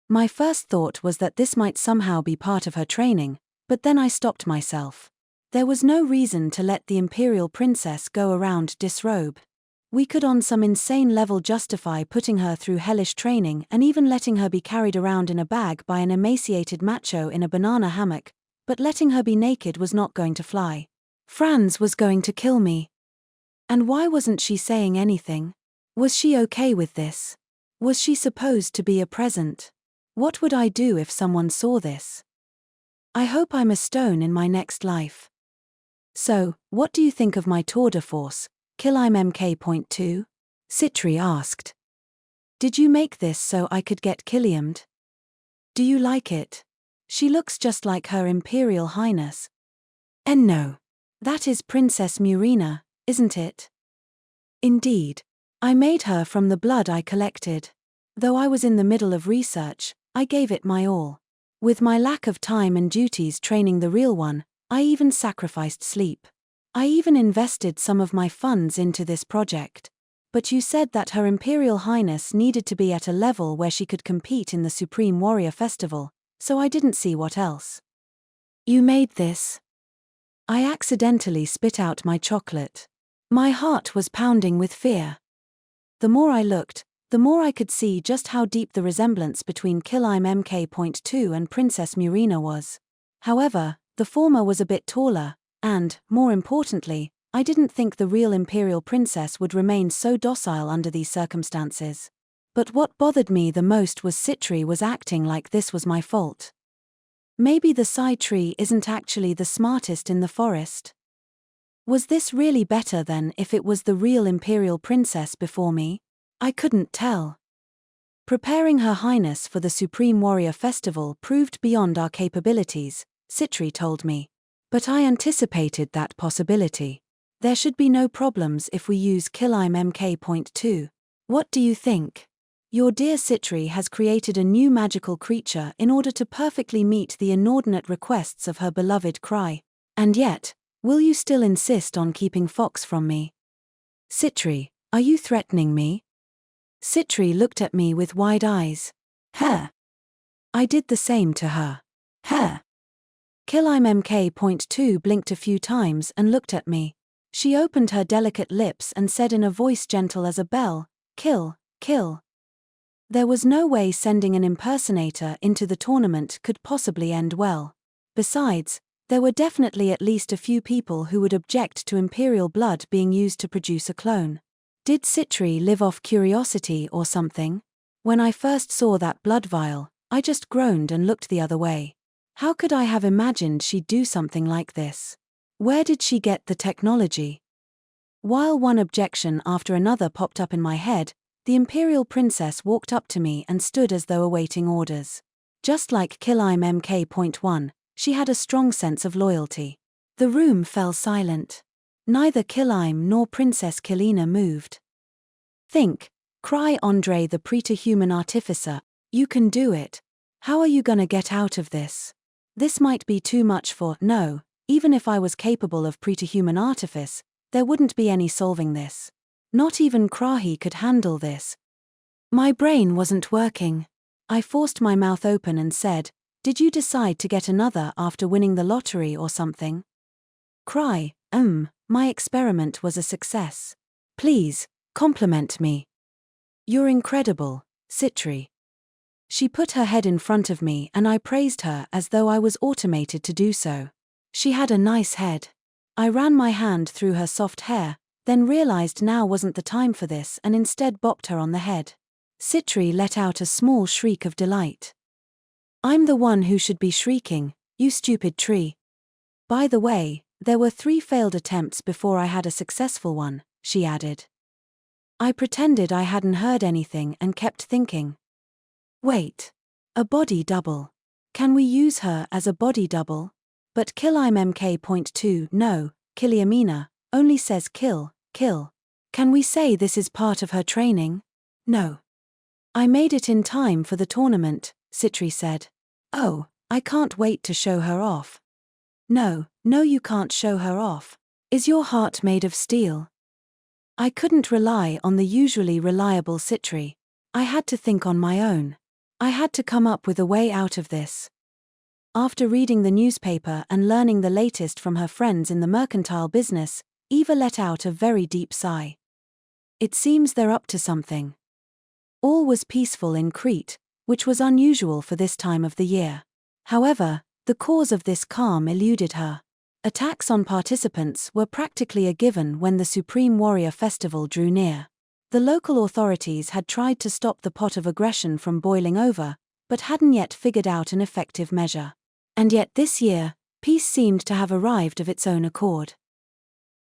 My first thought was that this might somehow be part of her training, but then I stopped myself. There was no reason to let the Imperial Princess go around disrobed. We could on some insane level justify putting her through hellish training and even letting her be carried around in a bag by an emaciated macho in a banana hammock, but letting her be naked was not going to fly. Franz was going to kill me. And why wasn't she saying anything? Was she okay with this? Was she supposed to be a present? What would I do if someone saw this? I hope I'm a stone in my next life. So, what do you think of my tour de force? Krai MK.2? Citri asked. Did you make this so I could get Killiamed? Do you like it? She looks just like Her Imperial Highness. And no. That is Princess Murina, isn't it? Indeed. I made her from the blood I collected. Though I was in the middle of research, I gave it my all. With my lack of time and duties training the real one, I even sacrificed sleep. I even invested some of my funds into this project. But you said that Her Imperial Highness needed to be at a level where she could compete in the Supreme Warrior Festival, so I didn't see what else. You made this? I accidentally spit out my chocolate. My heart was pounding with fear. The more I looked, the more I could see just how deep the resemblance between Krai MK.2 and Princess Murina was. However, the former was a bit taller, and, more importantly, I didn't think the real Imperial Princess would remain so docile under these circumstances. But what bothered me the most was Citri was acting like this was my fault. Maybe the side tree isn't actually the smartest in the forest. Was this really better than if it was the real Imperial Princess before me? I couldn't tell. Preparing Her Highness for the Supreme Warrior Festival proved beyond our capabilities, Citri told me. But I anticipated that possibility. There should be no problems if we use Krai MK.2. What do you think? Your dear Citri has created a new magical creature in order to perfectly meet the inordinate requests of her beloved Krai. And yet, will you still insist on keeping Fox from me? Citri, are you threatening me? Citri looked at me with wide eyes. Huh. I did the same to her. Huh. Krai MK.2 blinked a few times and looked at me. She opened her delicate lips and said in a voice gentle as a bell, "Kill, kill." There was no way sending an impersonator into the tournament could possibly end well. Besides, there were definitely at least a few people who would object to Imperial blood being used to produce a clone. Did Citri live off curiosity or something? When I first saw that blood vial, I just groaned and looked the other way. How could I have imagined she'd do something like this? Where did she get the technology? While one objection after another popped up in my head, the Imperial Princess walked up to me and stood as though awaiting orders. Just like Krai MK.1, she had a strong sense of loyalty. The room fell silent. Neither Kilim nor Princess Kilina moved. Think, Krai Andrey the preterhuman artificer, you can do it. How are you gonna get out of this? This might be too much for, no, even if I was capable of preterhuman artifice, there wouldn't be any solving this. Not even Krai could handle this. My brain wasn't working. I forced my mouth open and said, did you decide to get another after winning the lottery or something? Krai, my experiment was a success. Please, compliment me. You're incredible, Citri. She put her head in front of me and I praised her as though I was automated to do so. She had a nice head. I ran my hand through her soft hair, then realized now wasn't the time for this and instead bopped her on the head. Citri let out a small shriek of delight. I'm the one who should be shrieking, you stupid tree. By the way, there were 3 failed attempts before I had a successful one, she added. I pretended I hadn't heard anything and kept thinking. Wait. A body double. Can we use her as a body double? But Kilim MK.2 no, Kiliamina, only says kill. Can we say this is part of her training? No. I made it in time for the tournament, Citri said. Oh, I can't wait to show her off. No, you can't show her off. Is your heart made of steel? I couldn't rely on the usually reliable Citri. I had to think on my own. I had to come up with a way out of this. After reading the newspaper and learning the latest from her friends in the mercantile business, Eva let out a very deep sigh. It seems they're up to something. All was peaceful in Crete, which was unusual for this time of the year. However, the cause of this calm eluded her. Attacks on participants were practically a given when the Supreme Warrior Festival drew near. The local authorities had tried to stop the pot of aggression from boiling over, but hadn't yet figured out an effective measure. And yet this year, peace seemed to have arrived of its own accord.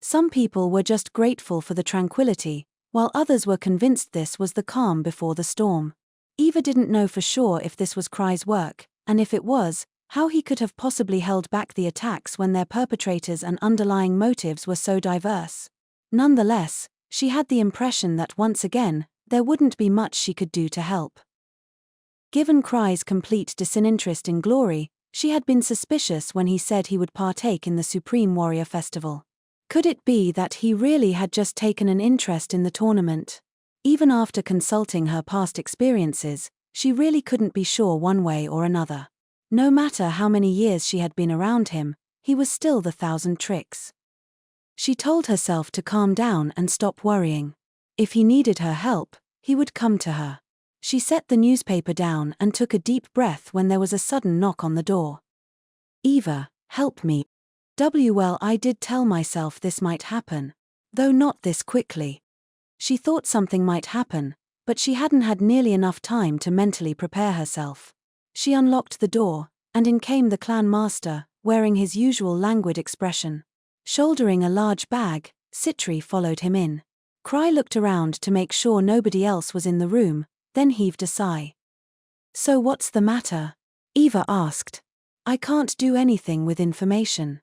Some people were just grateful for the tranquility, while others were convinced this was the calm before the storm. Eva didn't know for sure if this was Krai's work, and if it was, how he could have possibly held back the attacks when their perpetrators and underlying motives were so diverse. Nonetheless, she had the impression that once again, there wouldn't be much she could do to help. Given Krai's complete disinterest in glory, she had been suspicious when he said he would partake in the Supreme Warrior Festival. Could it be that he really had just taken an interest in the tournament? Even after consulting her past experiences, she really couldn't be sure one way or another. No matter how many years she had been around him, he was still the 1,000 tricks. She told herself to calm down and stop worrying. If he needed her help, he would come to her. She set the newspaper down and took a deep breath when there was a sudden knock on the door. Eva, help me. Well, I did tell myself this might happen. Though not this quickly. She thought something might happen, but she hadn't had nearly enough time to mentally prepare herself. She unlocked the door, and in came the clan master, wearing his usual languid expression. Shouldering a large bag, Citri followed him in. Krai looked around to make sure nobody else was in the room, then heaved a sigh. So what's the matter? Eva asked. I can't do anything with information.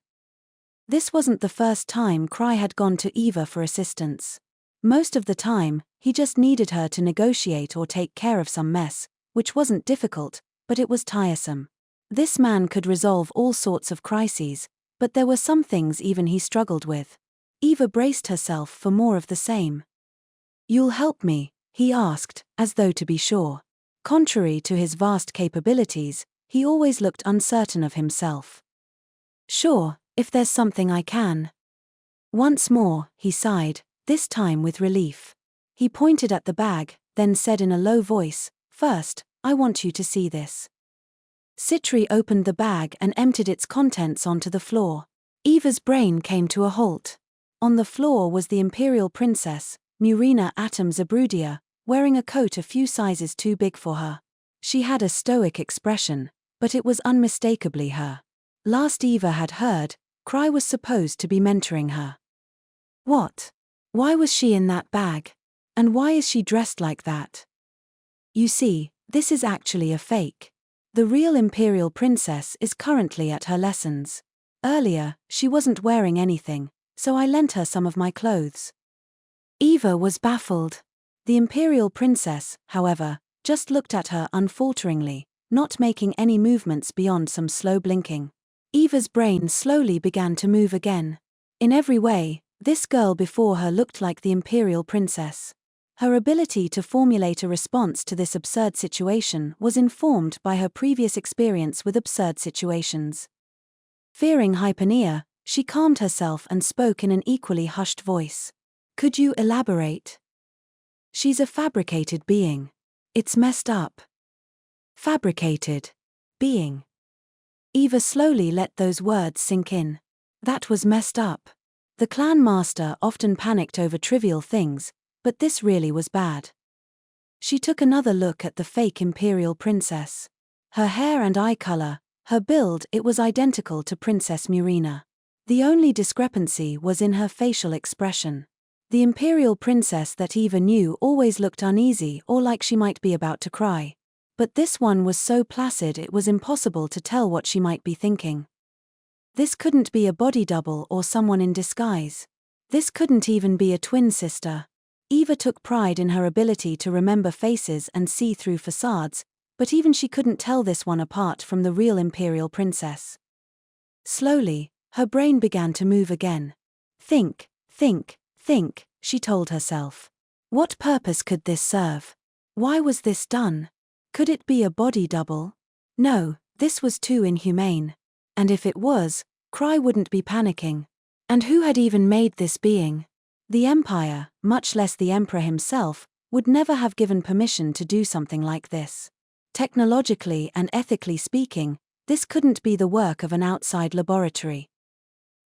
This wasn't the first time Krai had gone to Eva for assistance. Most of the time, he just needed her to negotiate or take care of some mess, which wasn't difficult, but it was tiresome. This man could resolve all sorts of crises, but there were some things even he struggled with. Eva braced herself for more of the same. You'll help me? He asked, as though to be sure. Contrary to his vast capabilities, he always looked uncertain of himself. Sure, if there's something I can. Once more, he sighed, this time with relief. He pointed at the bag, then said in a low voice, first, I want you to see this. Citri opened the bag and emptied its contents onto the floor. Eva's brain came to a halt. On the floor was the imperial princess, Murina Atom Zabrudia, wearing a coat a few sizes too big for her. She had a stoic expression, but it was unmistakably her. Last Eva had heard, Krai was supposed to be mentoring her. What? Why was she in that bag? And why is she dressed like that? You see, this is actually a fake. The real imperial princess is currently at her lessons. Earlier, she wasn't wearing anything, so I lent her some of my clothes. Eva was baffled. The imperial princess, however, just looked at her unfalteringly, not making any movements beyond some slow blinking. Eva's brain slowly began to move again. In every way, this girl before her looked like the imperial princess. Her ability to formulate a response to this absurd situation was informed by her previous experience with absurd situations. Fearing hyponia, she calmed herself and spoke in an equally hushed voice. Could you elaborate? She's a fabricated being. It's messed up. Fabricated being. Eva slowly let those words sink in. That was messed up. The clan master often panicked over trivial things, but this really was bad. She took another look at the fake imperial princess. Her hair and eye color, her build, it was identical to Princess Murina. The only discrepancy was in her facial expression. The imperial princess that Eva knew always looked uneasy or like she might be about to cry. But this one was so placid it was impossible to tell what she might be thinking. This couldn't be a body double or someone in disguise. This couldn't even be a twin sister. Eva took pride in her ability to remember faces and see through facades, but even she couldn't tell this one apart from the real imperial princess. Slowly, her brain began to move again. Think, she told herself. What purpose could this serve? Why was this done? Could it be a body double? No, this was too inhumane. And if it was, Krai wouldn't be panicking. And who had even made this being? The Empire, much less the Emperor himself, would never have given permission to do something like this. Technologically and ethically speaking, this couldn't be the work of an outside laboratory.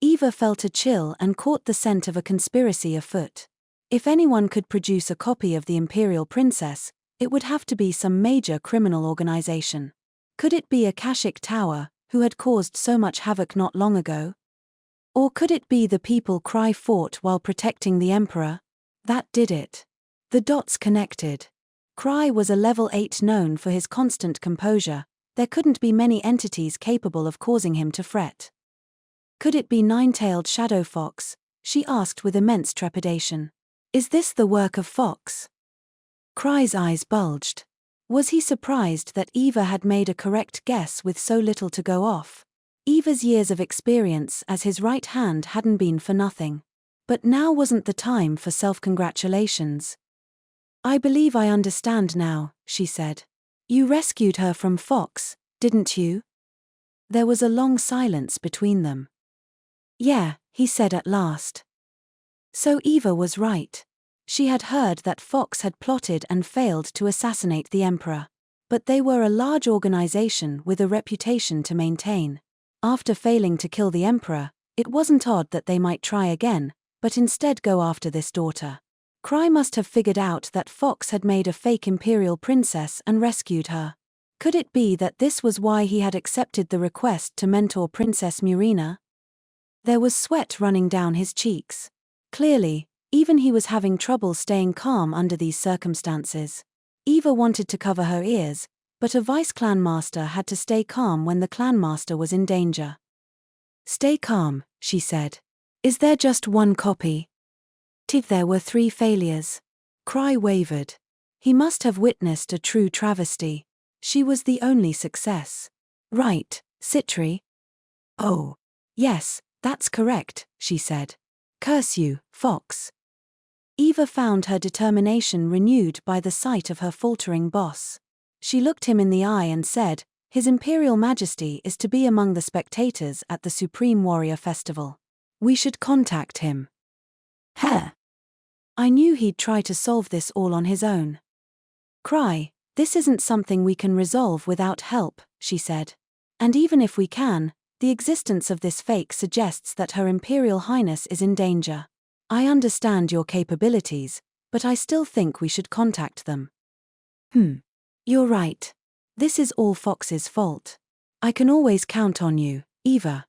Eva felt a chill and caught the scent of a conspiracy afoot. If anyone could produce a copy of the Imperial Princess, it would have to be some major criminal organization. Could it be Akashic Tower, who had caused so much havoc not long ago? Or could it be the people Krai fought while protecting the Emperor? That did it. The dots connected. Krai was a level 8 known for his constant composure. There couldn't be many entities capable of causing him to fret. Could it be Nine-tailed Shadow Fox? She asked with immense trepidation. Is this the work of Fox? Krai's eyes bulged. Was he surprised that Eva had made a correct guess with so little to go off? Eva's years of experience as his right hand hadn't been for nothing. But now wasn't the time for self-congratulations. I believe I understand now, she said. You rescued her from Fox, didn't you? There was a long silence between them. Yeah, he said at last. So Eva was right. She had heard that Fox had plotted and failed to assassinate the Emperor. But they were a large organization with a reputation to maintain. After failing to kill the Emperor, it wasn't odd that they might try again, but instead go after this daughter. Krai must have figured out that Fox had made a fake imperial princess and rescued her. Could it be that this was why he had accepted the request to mentor Princess Murina? There was sweat running down his cheeks. Clearly, even he was having trouble staying calm under these circumstances. Eva wanted to cover her ears, but a vice-clan master had to stay calm when the clan master was in danger. Stay calm, she said. Is there just one copy? There were 3 failures. Krai wavered. He must have witnessed a true travesty. She was the only success. Right, Citri? Oh. Yes, that's correct, she said. Curse you, Fox. Eva found her determination renewed by the sight of her faltering boss. She looked him in the eye and said, His Imperial Majesty is to be among the spectators at the Supreme Warrior Festival. We should contact him. Huh. I knew he'd try to solve this all on his own. Krai, this isn't something we can resolve without help, she said. And even if we can, the existence of this fake suggests that Her Imperial Highness is in danger. I understand your capabilities, but I still think we should contact them. You're right. This is all Fox's fault. I can always count on you, Eva.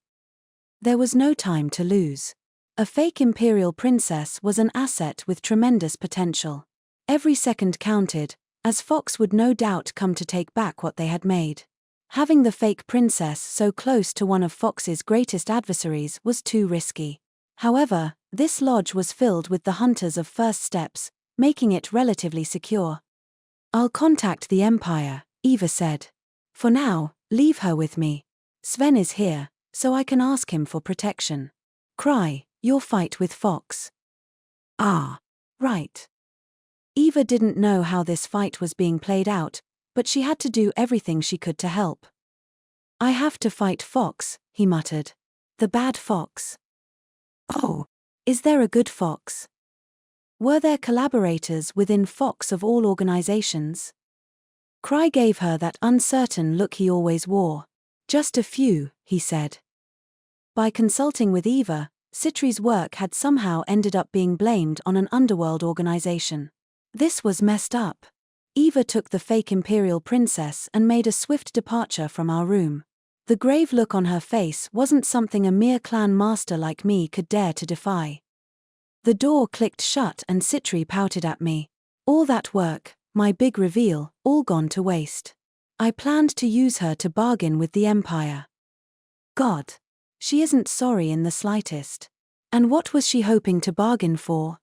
There was no time to lose. A fake imperial princess was an asset with tremendous potential. Every second counted, as Fox would no doubt come to take back what they had made. Having the fake princess so close to one of Fox's greatest adversaries was too risky. However, this lodge was filled with the hunters of first steps, making it relatively secure. I'll contact the Empire, Eva said. For now, leave her with me. Sven is here, so I can ask him for protection. Krai, your fight with Fox. Ah, right. Eva didn't know how this fight was being played out, but she had to do everything she could to help. I have to fight Fox, he muttered. The bad fox. Oh, is there a good fox? Were there collaborators within Fox of all organizations? Krai gave her that uncertain look he always wore. Just a few, he said. By consulting with Eva, Citri's work had somehow ended up being blamed on an underworld organization. This was messed up. Eva took the fake imperial princess and made a swift departure from our room. The grave look on her face wasn't something a mere clan master like me could dare to defy. The door clicked shut and Citri pouted at me. All that work, my big reveal, all gone to waste. I planned to use her to bargain with the Empire. God. She isn't sorry in the slightest. And what was she hoping to bargain for?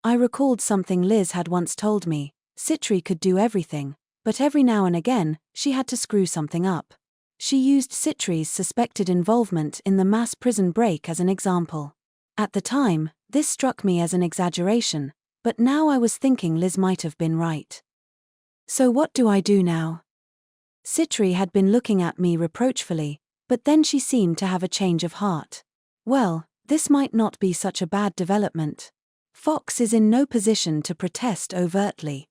I recalled something Liz had once told me. Citri could do everything, but every now and again, she had to screw something up. She used Citri's suspected involvement in the mass prison break as an example. At the time, this struck me as an exaggeration, but now I was thinking Liz might have been right. So what do I do now? Citri had been looking at me reproachfully, but then she seemed to have a change of heart. Well, this might not be such a bad development. Fox is in no position to protest overtly.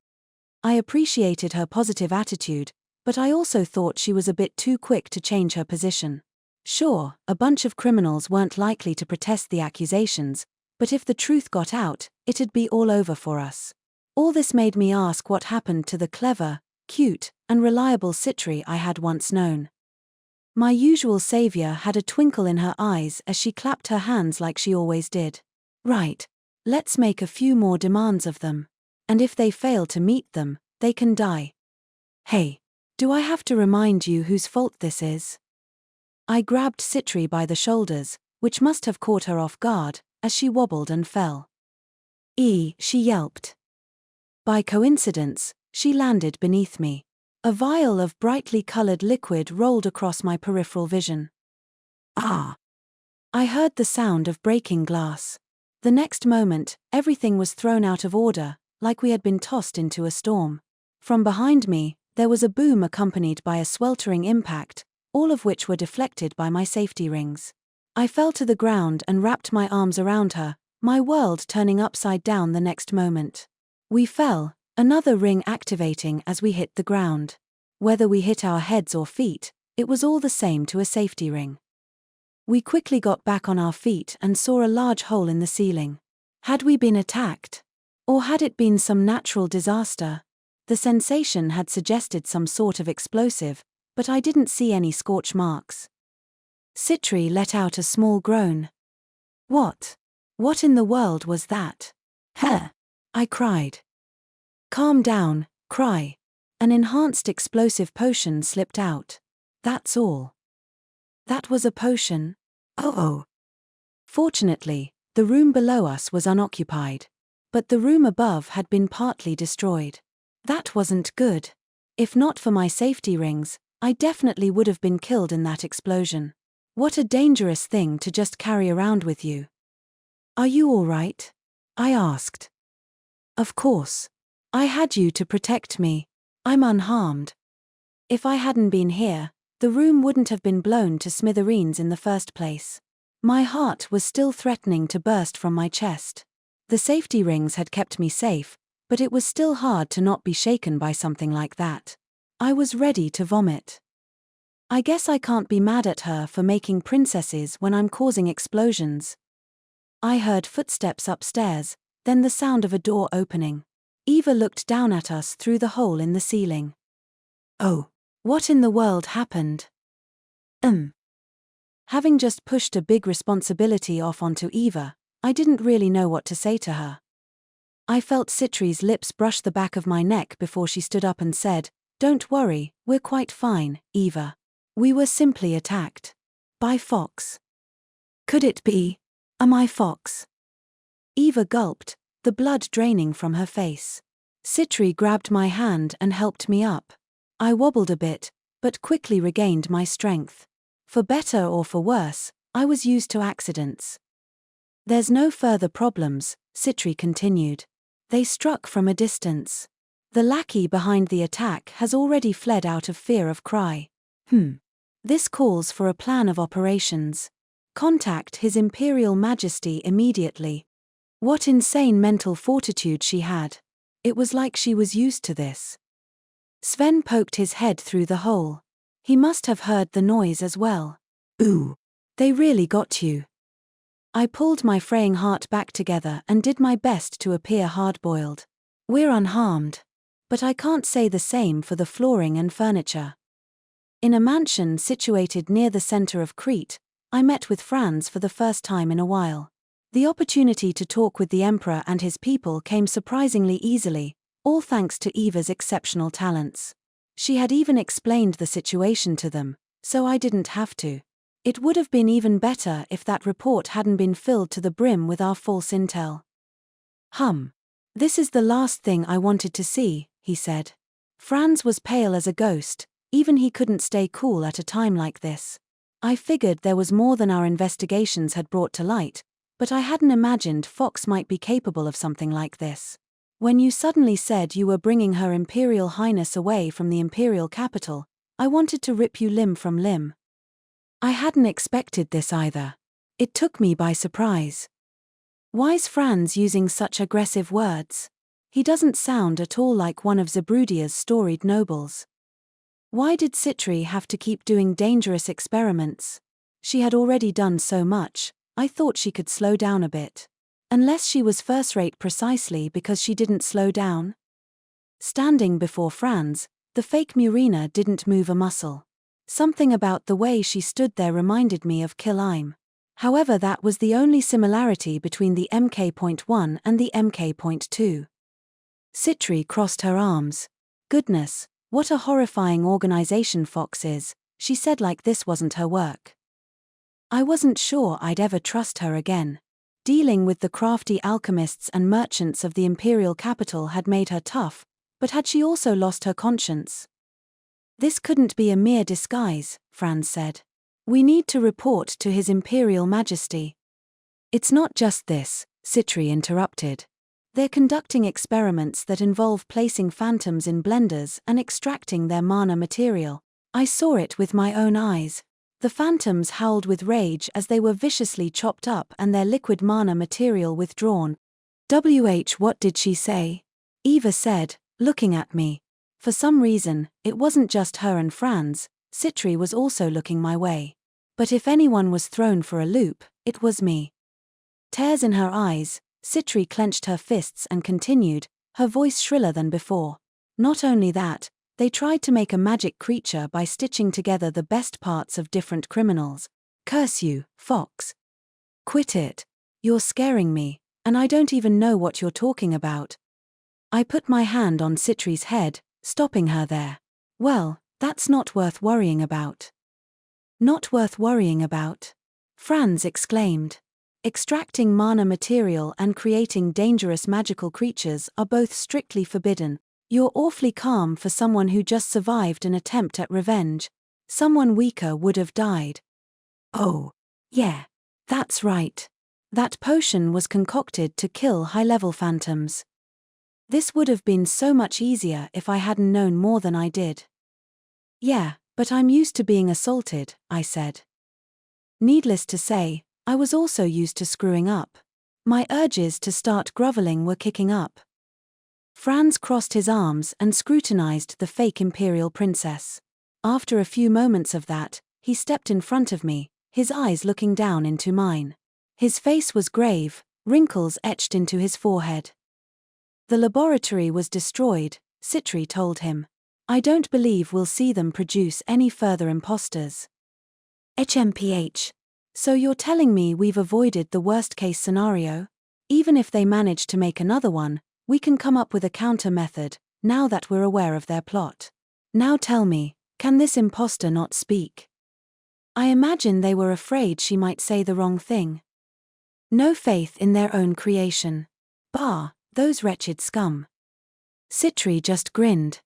I appreciated her positive attitude, but I also thought she was a bit too quick to change her position. Sure, a bunch of criminals weren't likely to protest the accusations, but if the truth got out, it'd be all over for us. All this made me ask what happened to the clever, cute, and reliable Citri I had once known. My usual savior had a twinkle in her eyes as she clapped her hands like she always did. Right. Let's make a few more demands of them. And if they fail to meet them, they can die. Hey. Do I have to remind you whose fault this is? I grabbed Citri by the shoulders, which must have caught her off guard, as she wobbled and fell. She yelped. By coincidence, she landed beneath me. A vial of brightly colored liquid rolled across my peripheral vision. Ah! I heard the sound of breaking glass. The next moment, everything was thrown out of order, like we had been tossed into a storm. From behind me, there was a boom accompanied by a sweltering impact, all of which were deflected by my safety rings. I fell to the ground and wrapped my arms around her, my world turning upside down the next moment. We fell, another ring activating as we hit the ground. Whether we hit our heads or feet, it was all the same to a safety ring. We quickly got back on our feet and saw a large hole in the ceiling. Had we been attacked? Or had it been some natural disaster? The sensation had suggested some sort of explosive, but I didn't see any scorch marks. Citri let out a small groan. What? What in the world was that? Huh! I cried. Calm down, Krai. An enhanced explosive potion slipped out. That's all. That was a potion? Oh. Fortunately, the room below us was unoccupied. But the room above had been partly destroyed. That wasn't good. If not for my safety rings, I definitely would have been killed in that explosion. What a dangerous thing to just carry around with you. Are you all right? I asked. Of course. I had you to protect me. I'm unharmed. If I hadn't been here, the room wouldn't have been blown to smithereens in the first place. My heart was still threatening to burst from my chest. The safety rings had kept me safe, but it was still hard to not be shaken by something like that. I was ready to vomit. I guess I can't be mad at her for making princesses when I'm causing explosions. I heard footsteps upstairs, then the sound of a door opening. Eva looked down at us through the hole in the ceiling. Oh, what in the world happened? Having just pushed a big responsibility off onto Eva, I didn't really know what to say to her. I felt Citri's lips brush the back of my neck before she stood up and said, "Don't worry, we're quite fine, Eva. We were simply attacked. By Fox." Could it be? Am I Fox? Eva gulped, the blood draining from her face. Citri grabbed my hand and helped me up. I wobbled a bit, but quickly regained my strength. For better or for worse, I was used to accidents. There's no further problems, Citri continued. They struck from a distance. The lackey behind the attack has already fled out of fear of Krai. This calls for a plan of operations. Contact His Imperial Majesty immediately. What insane mental fortitude she had. It was like she was used to this. Sven poked his head through the hole. He must have heard the noise as well. Ooh. They really got you. I pulled my fraying heart back together and did my best to appear hard-boiled. We're unharmed. But I can't say the same for the flooring and furniture. In a mansion situated near the center of Crete, I met with Franz for the first time in a while. The opportunity to talk with the Emperor and his people came surprisingly easily, all thanks to Eva's exceptional talents. She had even explained the situation to them, so I didn't have to. It would have been even better if that report hadn't been filled to the brim with our false intel. This is the last thing I wanted to see, he said. Franz was pale as a ghost, even he couldn't stay cool at a time like this. I figured there was more than our investigations had brought to light, but I hadn't imagined Fox might be capable of something like this. When you suddenly said you were bringing Her Imperial Highness away from the Imperial capital, I wanted to rip you limb from limb. I hadn't expected this either. It took me by surprise. Why's Franz using such aggressive words? He doesn't sound at all like one of Zabrudia's storied nobles. Why did Citri have to keep doing dangerous experiments? She had already done so much, I thought she could slow down a bit. Unless she was first-rate precisely because she didn't slow down? Standing before Franz, the fake Murina didn't move a muscle. Something about the way she stood there reminded me of Krai. However, that was the only similarity between the MK.1 and the MK.2. Citri crossed her arms. Goodness, what a horrifying organization Fox is, she said like this wasn't her work. I wasn't sure I'd ever trust her again. Dealing with the crafty alchemists and merchants of the imperial capital had made her tough, but had she also lost her conscience? This couldn't be a mere disguise, Franz said. We need to report to His Imperial Majesty. It's not just this, Citri interrupted. They're conducting experiments that involve placing phantoms in blenders and extracting their mana material. I saw it with my own eyes. The phantoms howled with rage as they were viciously chopped up and their liquid mana material withdrawn. What did she say? Eva said, looking at me. For some reason, it wasn't just her and Franz, Citri was also looking my way. But if anyone was thrown for a loop, it was me. Tears in her eyes, Citri clenched her fists and continued, her voice shriller than before. Not only that, they tried to make a magic creature by stitching together the best parts of different criminals. Curse you, Fox. Quit it. You're scaring me, and I don't even know what you're talking about. I put my hand on Citri's head, stopping her there. Well, that's not worth worrying about. Not worth worrying about? Franz exclaimed. Extracting mana material and creating dangerous magical creatures are both strictly forbidden. You're awfully calm for someone who just survived an attempt at revenge. Someone weaker would have died. Oh, yeah, that's right. That potion was concocted to kill high-level phantoms. This would have been so much easier if I hadn't known more than I did. Yeah, but I'm used to being assaulted, I said. Needless to say, I was also used to screwing up. My urges to start groveling were kicking up. Franz crossed his arms and scrutinized the fake imperial princess. After a few moments of that, he stepped in front of me, his eyes looking down into mine. His face was grave, wrinkles etched into his forehead. The laboratory was destroyed, Citri told him. I don't believe we'll see them produce any further imposters. HMPH. So you're telling me we've avoided the worst-case scenario? Even if they manage to make another one, we can come up with a counter method, now that we're aware of their plot. Now tell me, can this imposter not speak? I imagine they were afraid she might say the wrong thing. No faith in their own creation. Bah, those wretched scum. Citri just grinned.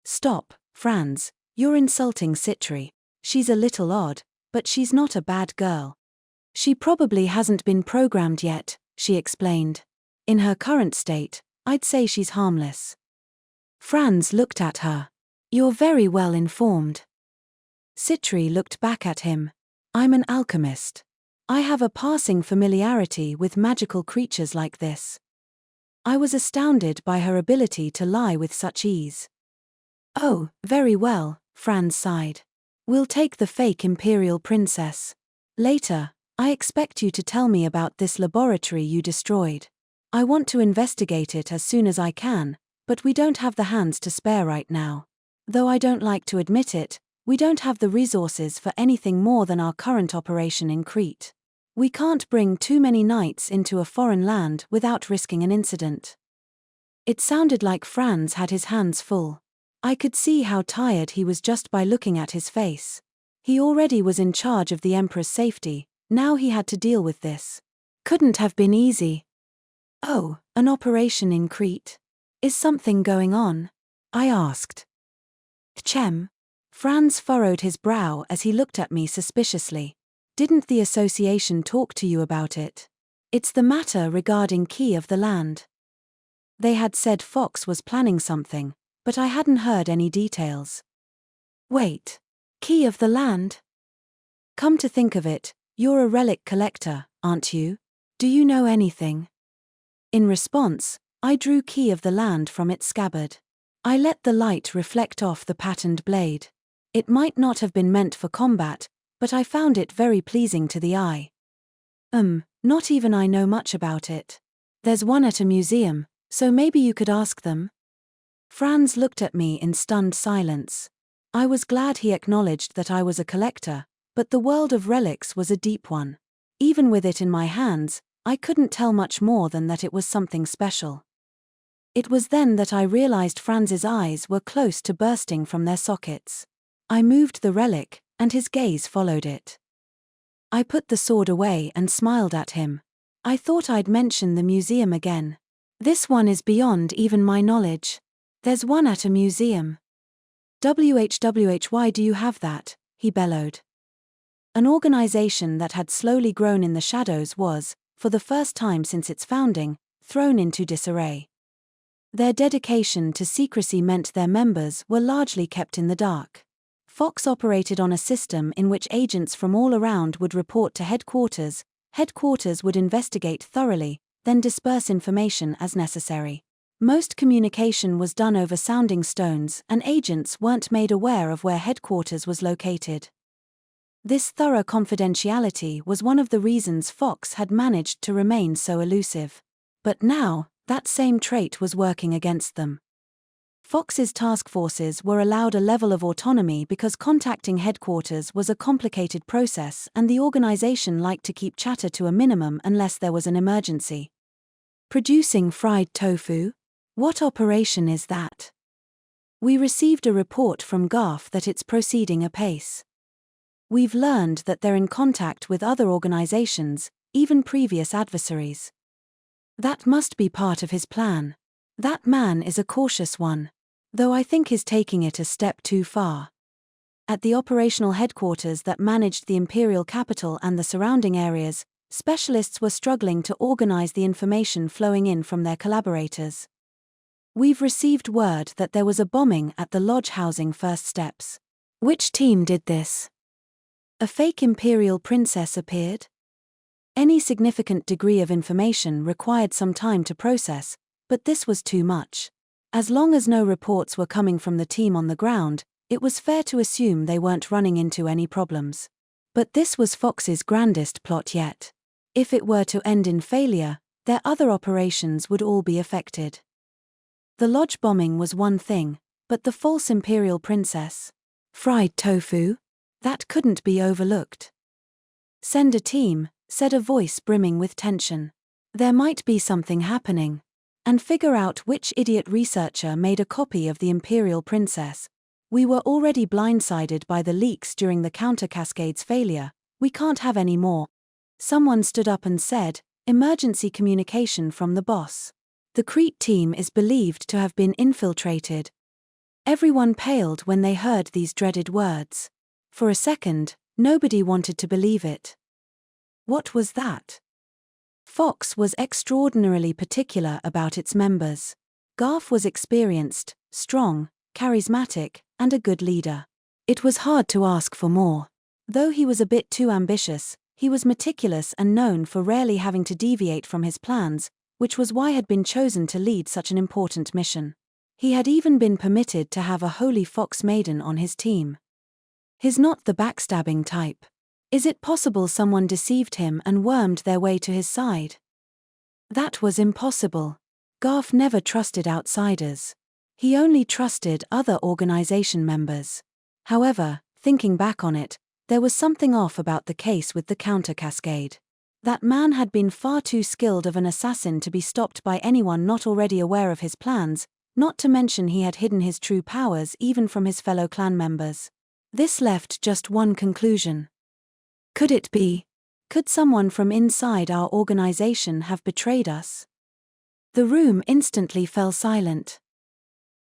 Stop, Franz, you're insulting Citri. She's a little odd, but she's not a bad girl. She probably hasn't been programmed yet, she explained. In her current state, I'd say she's harmless. Franz looked at her. You're very well informed. Citri looked back at him. I'm an alchemist. I have a passing familiarity with magical creatures like this. I was astounded by her ability to lie with such ease. Oh, very well, Franz sighed. We'll take the fake Imperial Princess. Later, I expect you to tell me about this laboratory you destroyed. I want to investigate it as soon as I can, but we don't have the hands to spare right now. Though I don't like to admit it, we don't have the resources for anything more than our current operation in Crete. We can't bring too many knights into a foreign land without risking an incident. It sounded like Franz had his hands full. I could see how tired he was just by looking at his face. He already was in charge of the Emperor's safety, now he had to deal with this. Couldn't have been easy. Oh, an operation in Crete? Is something going on? I asked. Chem? Franz furrowed his brow as he looked at me suspiciously. Didn't the association talk to you about it? It's the matter regarding Key of the Land. They had said Fox was planning something, but I hadn't heard any details. Wait. Key of the Land? Come to think of it, you're a relic collector, aren't you? Do you know anything? In response, I drew Key of the Land from its scabbard. I let the light reflect off the patterned blade. It might not have been meant for combat, but I found it very pleasing to the eye. Not even I know much about it. There's one at a museum, so maybe you could ask them? Franz looked at me in stunned silence. I was glad he acknowledged that I was a collector, but the world of relics was a deep one. Even with it in my hands, I couldn't tell much more than that it was something special. It was then that I realized Franz's eyes were close to bursting from their sockets. I moved the relic, and his gaze followed it. I put the sword away and smiled at him. I thought I'd mention the museum again. This one is beyond even my knowledge. There's one at a museum. Why do you have that? He bellowed. An organization that had slowly grown in the shadows was, for the first time since its founding, thrown into disarray. Their dedication to secrecy meant their members were largely kept in the dark. Fox operated on a system in which agents from all around would report to headquarters, headquarters would investigate thoroughly, then disperse information as necessary. Most communication was done over sounding stones and agents weren't made aware of where headquarters was located. This thorough confidentiality was one of the reasons Fox had managed to remain so elusive. But now, that same trait was working against them. Fox's task forces were allowed a level of autonomy because contacting headquarters was a complicated process and the organization liked to keep chatter to a minimum unless there was an emergency. Producing fried tofu? What operation is that? We received a report from GAF that it's proceeding apace. We've learned that they're in contact with other organizations, even previous adversaries. That must be part of his plan. That man is a cautious one, though I think he's taking it a step too far. At the operational headquarters that managed the imperial capital and the surrounding areas, specialists were struggling to organize the information flowing in from their collaborators. We've received word that there was a bombing at the lodge housing First Steps. Which team did this? A fake imperial princess appeared? Any significant degree of information required some time to process, but this was too much. As long as no reports were coming from the team on the ground, it was fair to assume they weren't running into any problems. But this was Fox's grandest plot yet. If it were to end in failure, their other operations would all be affected. The lodge bombing was one thing, but the false imperial princess? Fried tofu? That couldn't be overlooked. Send a team, said a voice brimming with tension. There might be something happening. And figure out which idiot researcher made a copy of the imperial princess. We were already blindsided by the leaks during the counter-cascades failure, we can't have any more. Someone stood up and said, "Emergency communication from the boss. The Crete team is believed to have been infiltrated." Everyone paled when they heard these dreaded words. For a second, nobody wanted to believe it. What was that? Fox was extraordinarily particular about its members. Garf was experienced, strong, charismatic, and a good leader. It was hard to ask for more. Though he was a bit too ambitious, he was meticulous and known for rarely having to deviate from his plans, which was why he had been chosen to lead such an important mission. He had even been permitted to have a holy fox maiden on his team. He's not the backstabbing type. Is it possible someone deceived him and wormed their way to his side? That was impossible. Garf never trusted outsiders. He only trusted other organization members. However, thinking back on it, there was something off about the case with the counter-cascade. That man had been far too skilled of an assassin to be stopped by anyone not already aware of his plans, not to mention he had hidden his true powers even from his fellow clan members. This left just one conclusion. Could it be? Could someone from inside our organization have betrayed us? The room instantly fell silent.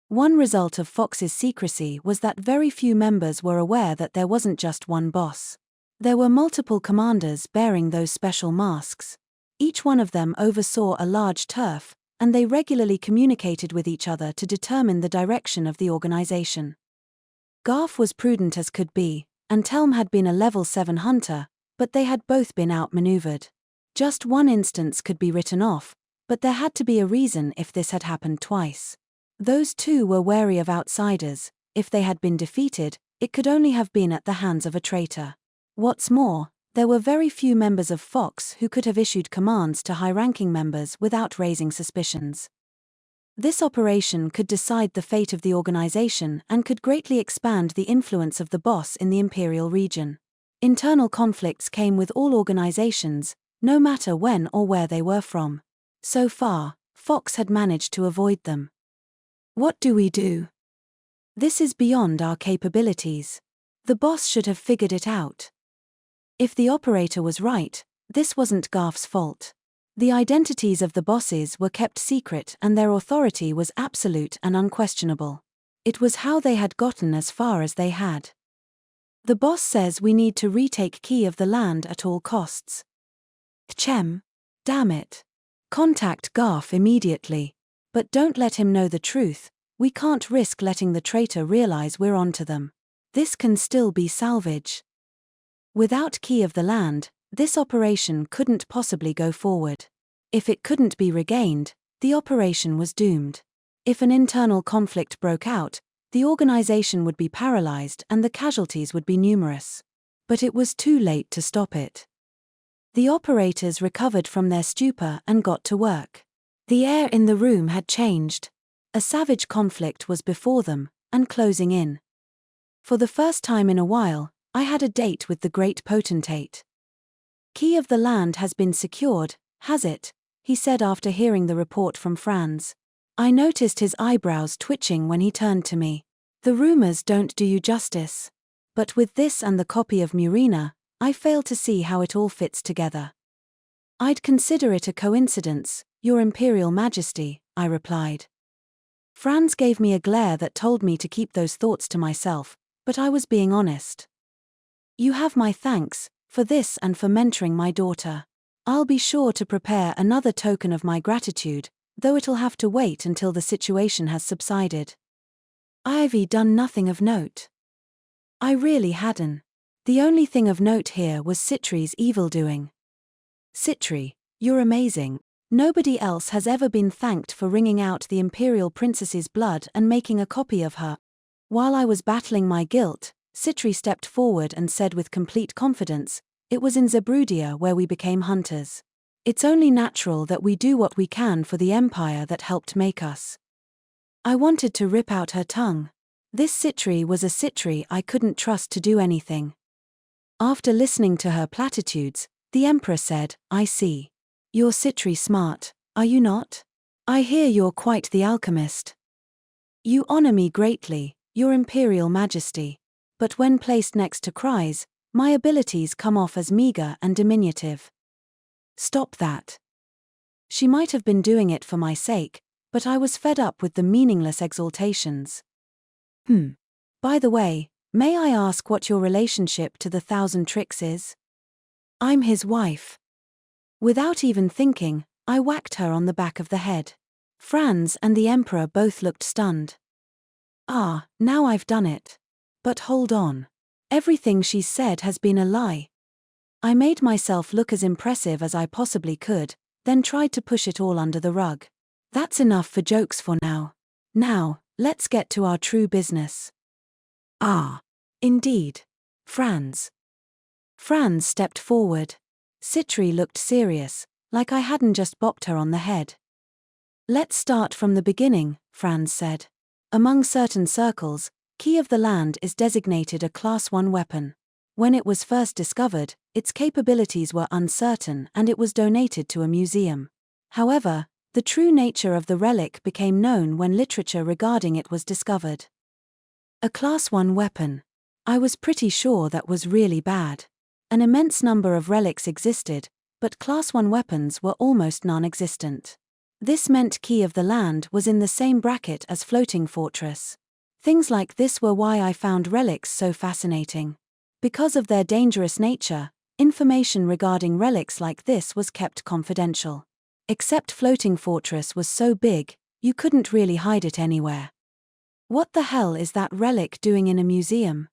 One result of Fox's secrecy was that very few members were aware that there wasn't just one boss. There were multiple commanders bearing those special masks. Each one of them oversaw a large turf, and they regularly communicated with each other to determine the direction of the organization. Garf was prudent as could be, and Telm had been a level 7 hunter, but they had both been outmaneuvered. Just one instance could be written off, but there had to be a reason if this had happened twice. Those two were wary of outsiders. If they had been defeated, it could only have been at the hands of a traitor. What's more, there were very few members of Fox who could have issued commands to high-ranking members without raising suspicions. This operation could decide the fate of the organization and could greatly expand the influence of the boss in the Imperial region. Internal conflicts came with all organizations, no matter when or where they were from. So far, Fox had managed to avoid them. What do we do? This is beyond our capabilities. The boss should have figured it out. If the operator was right, this wasn't Garf's fault. The identities of the bosses were kept secret and their authority was absolute and unquestionable. It was how they had gotten as far as they had. The boss says we need to retake key of the land at all costs. Chem. Damn it. Contact Garf immediately. But don't let him know the truth. We can't risk letting the traitor realize we're onto them. This can still be salvage. Without key of the land, this operation couldn't possibly go forward. If it couldn't be regained, the operation was doomed. If an internal conflict broke out, the organization would be paralyzed and the casualties would be numerous. But it was too late to stop it. The operators recovered from their stupor and got to work. The air in the room had changed. A savage conflict was before them, and closing in. For the first time in a while, I had a date with the great potentate. Key of the land has been secured, has it? He said after hearing the report from Franz. I noticed his eyebrows twitching when he turned to me. The rumors don't do you justice. But with this and the copy of Murina, I fail to see how it all fits together. I'd consider it a coincidence, Your Imperial Majesty, I replied. Franz gave me a glare that told me to keep those thoughts to myself, but I was being honest. You have my thanks, for this and for mentoring my daughter. I'll be sure to prepare another token of my gratitude, though it'll have to wait until the situation has subsided. I've done nothing of note. I really hadn't. The only thing of note here was Citri's evildoing. Citri, you're amazing. Nobody else has ever been thanked for wringing out the Imperial Princess's blood and making a copy of her. While I was battling my guilt, Citri stepped forward and said with complete confidence, it was in Zabrudia where we became hunters. It's only natural that we do what we can for the empire that helped make us. I wanted to rip out her tongue. This Citri was a Citri I couldn't trust to do anything. After listening to her platitudes, the Emperor said, I see. You're Citri smart, are you not? I hear you're quite the alchemist. You honor me greatly, Your Imperial Majesty. But when placed next to Krai's, my abilities come off as meager and diminutive. Stop that. She might have been doing it for my sake, but I was fed up with the meaningless exaltations. By the way, may I ask what your relationship to the 1,000 tricks is? I'm his wife. Without even thinking, I whacked her on the back of the head. Franz and the Emperor both looked stunned. Ah, now I've done it. But hold on. Everything she's said has been a lie. I made myself look as impressive as I possibly could, then tried to push it all under the rug. That's enough for jokes for now. Now, let's get to our true business. Ah, indeed. Franz. Franz stepped forward. Citri looked serious, like I hadn't just bopped her on the head. Let's start from the beginning, Franz said. Among certain circles, Key of the Land is designated a Class 1 weapon. When it was first discovered, its capabilities were uncertain and it was donated to a museum. However, the true nature of the relic became known when literature regarding it was discovered. A Class 1 weapon. I was pretty sure that was really bad. An immense number of relics existed, but Class 1 weapons were almost non-existent. This meant Key of the Land was in the same bracket as Floating Fortress. Things like this were why I found relics so fascinating. Because of their dangerous nature, information regarding relics like this was kept confidential. Except Floating Fortress was so big, you couldn't really hide it anywhere. What the hell is that relic doing in a museum?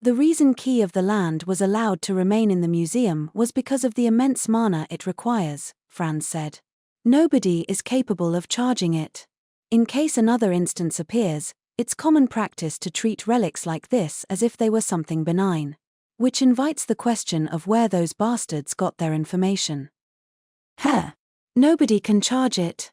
The reason Key of the Land was allowed to remain in the museum was because of the immense mana it requires, Franz said. Nobody is capable of charging it. In case another instance appears, it's common practice to treat relics like this as if they were something benign. Which invites the question of where those bastards got their information. Nobody can charge it.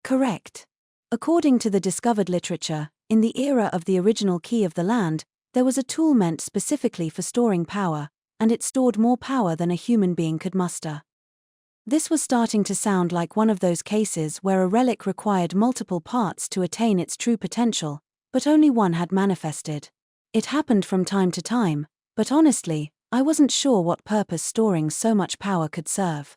Correct. According to the discovered literature, in the era of the original Key of the Land, there was a tool meant specifically for storing power, and it stored more power than a human being could muster. This was starting to sound like one of those cases where a relic required multiple parts to attain its true potential, but only one had manifested. It happened from time to time, but honestly, I wasn't sure what purpose storing so much power could serve.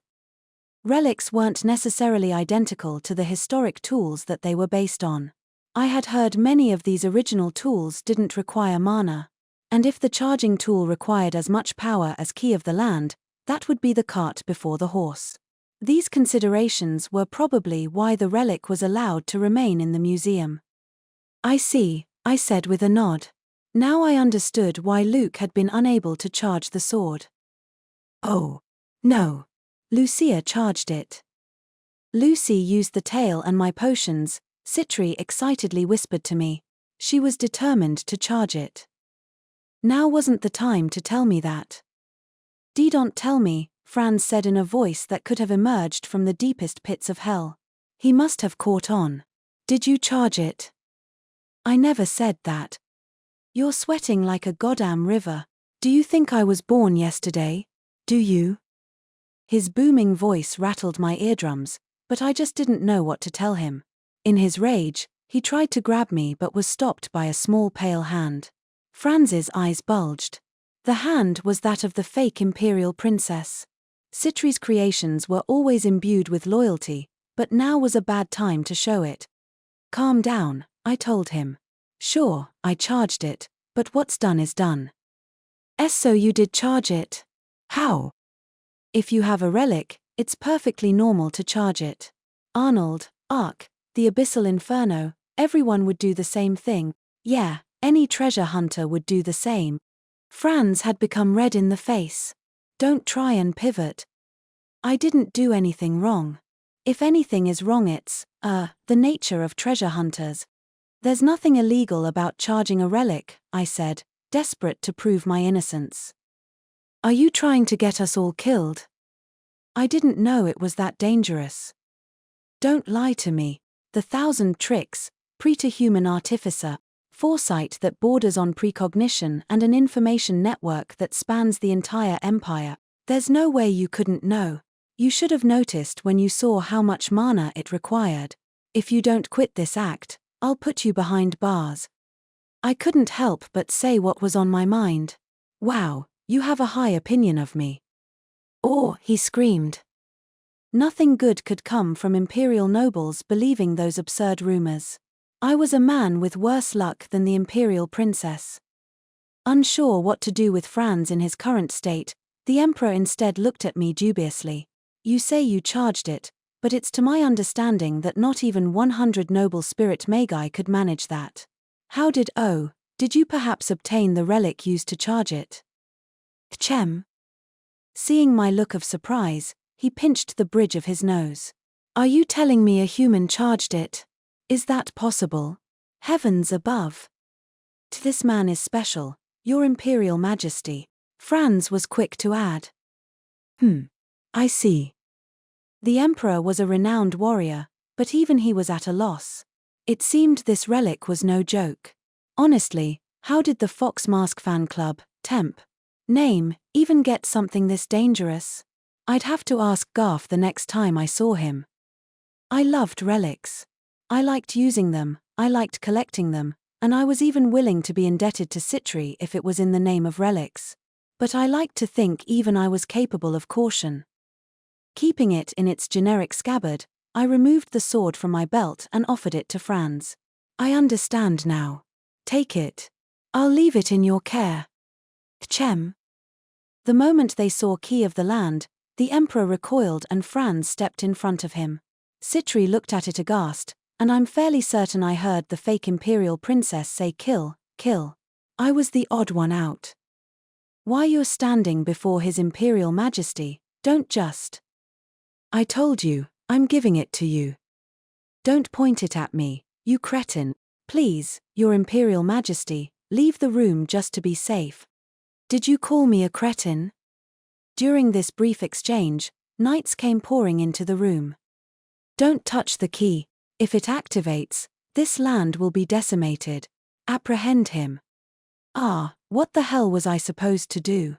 Relics weren't necessarily identical to the historic tools that they were based on. I had heard many of these original tools didn't require mana. And if the charging tool required as much power as Key of the Land, that would be the cart before the horse. These considerations were probably why the relic was allowed to remain in the museum. I see, I said with a nod. Now I understood why Luke had been unable to charge the sword. Oh, no. Lucia charged it. Lucy used the tail and my potions, Citri excitedly whispered to me. She was determined to charge it. Now wasn't the time to tell me that. Don't tell me, Franz said in a voice that could have emerged from the deepest pits of hell. He must have caught on. Did you charge it? I never said that. You're sweating like a goddamn river. Do you think I was born yesterday? Do you? His booming voice rattled my eardrums, but I just didn't know what to tell him. In his rage, he tried to grab me but was stopped by a small pale hand. Franz's eyes bulged. The hand was that of the fake imperial princess. Citri's creations were always imbued with loyalty, but now was a bad time to show it. Calm down, I told him. Sure, I charged it, but what's done is done. So you did charge it? How? If you have a relic, it's perfectly normal to charge it. Arnold, Ark, the Abyssal Inferno, everyone would do the same thing. Yeah, any treasure hunter would do the same. Franz had become red in the face. Don't try and pivot. I didn't do anything wrong. If anything is wrong it's, the nature of treasure hunters. There's nothing illegal about charging a relic, I said, desperate to prove my innocence. Are you trying to get us all killed? I didn't know it was that dangerous. Don't lie to me. The 1,000 tricks, pre-to-human artificer, foresight that borders on precognition and an information network that spans the entire empire. There's no way you couldn't know. You should have noticed when you saw how much mana it required. If you don't quit this act, I'll put you behind bars. I couldn't help but say what was on my mind. Wow, you have a high opinion of me. Or, he screamed. Nothing good could come from imperial nobles believing those absurd rumors. I was a man with worse luck than the imperial princess. Unsure what to do with Franz in his current state, the emperor instead looked at me dubiously. You say you charged it, but it's to my understanding that not even 100 noble spirit magi could manage that. How did you perhaps obtain the relic used to charge it? Chem. Seeing my look of surprise, he pinched the bridge of his nose. Are you telling me a human charged it? Is that possible? Heavens above. This man is special, Your Imperial Majesty. Franz was quick to add. I see. The emperor was a renowned warrior, but even he was at a loss. It seemed this relic was no joke. Honestly, how did the Fox Mask fan club, temp. Name, even get something this dangerous? I'd have to ask Garth the next time I saw him. I loved relics. I liked using them, I liked collecting them, and I was even willing to be indebted to Citri if it was in the name of relics. But I liked to think even I was capable of caution. Keeping it in its generic scabbard, I removed the sword from my belt and offered it to Franz. I understand now. Take it. I'll leave it in your care. Chem. The moment they saw Key of the Land, the emperor recoiled and Franz stepped in front of him. Citri looked at it aghast, and I'm fairly certain I heard the fake imperial princess say kill, kill. I was the odd one out. Why you're standing before his imperial majesty, don't just. I told you, I'm giving it to you. Don't point it at me, you cretin. Please, your imperial majesty, leave the room just to be safe. Did you call me a cretin? During this brief exchange, knights came pouring into the room. Don't touch the key. If it activates, this land will be decimated. Apprehend him. What the hell was I supposed to do?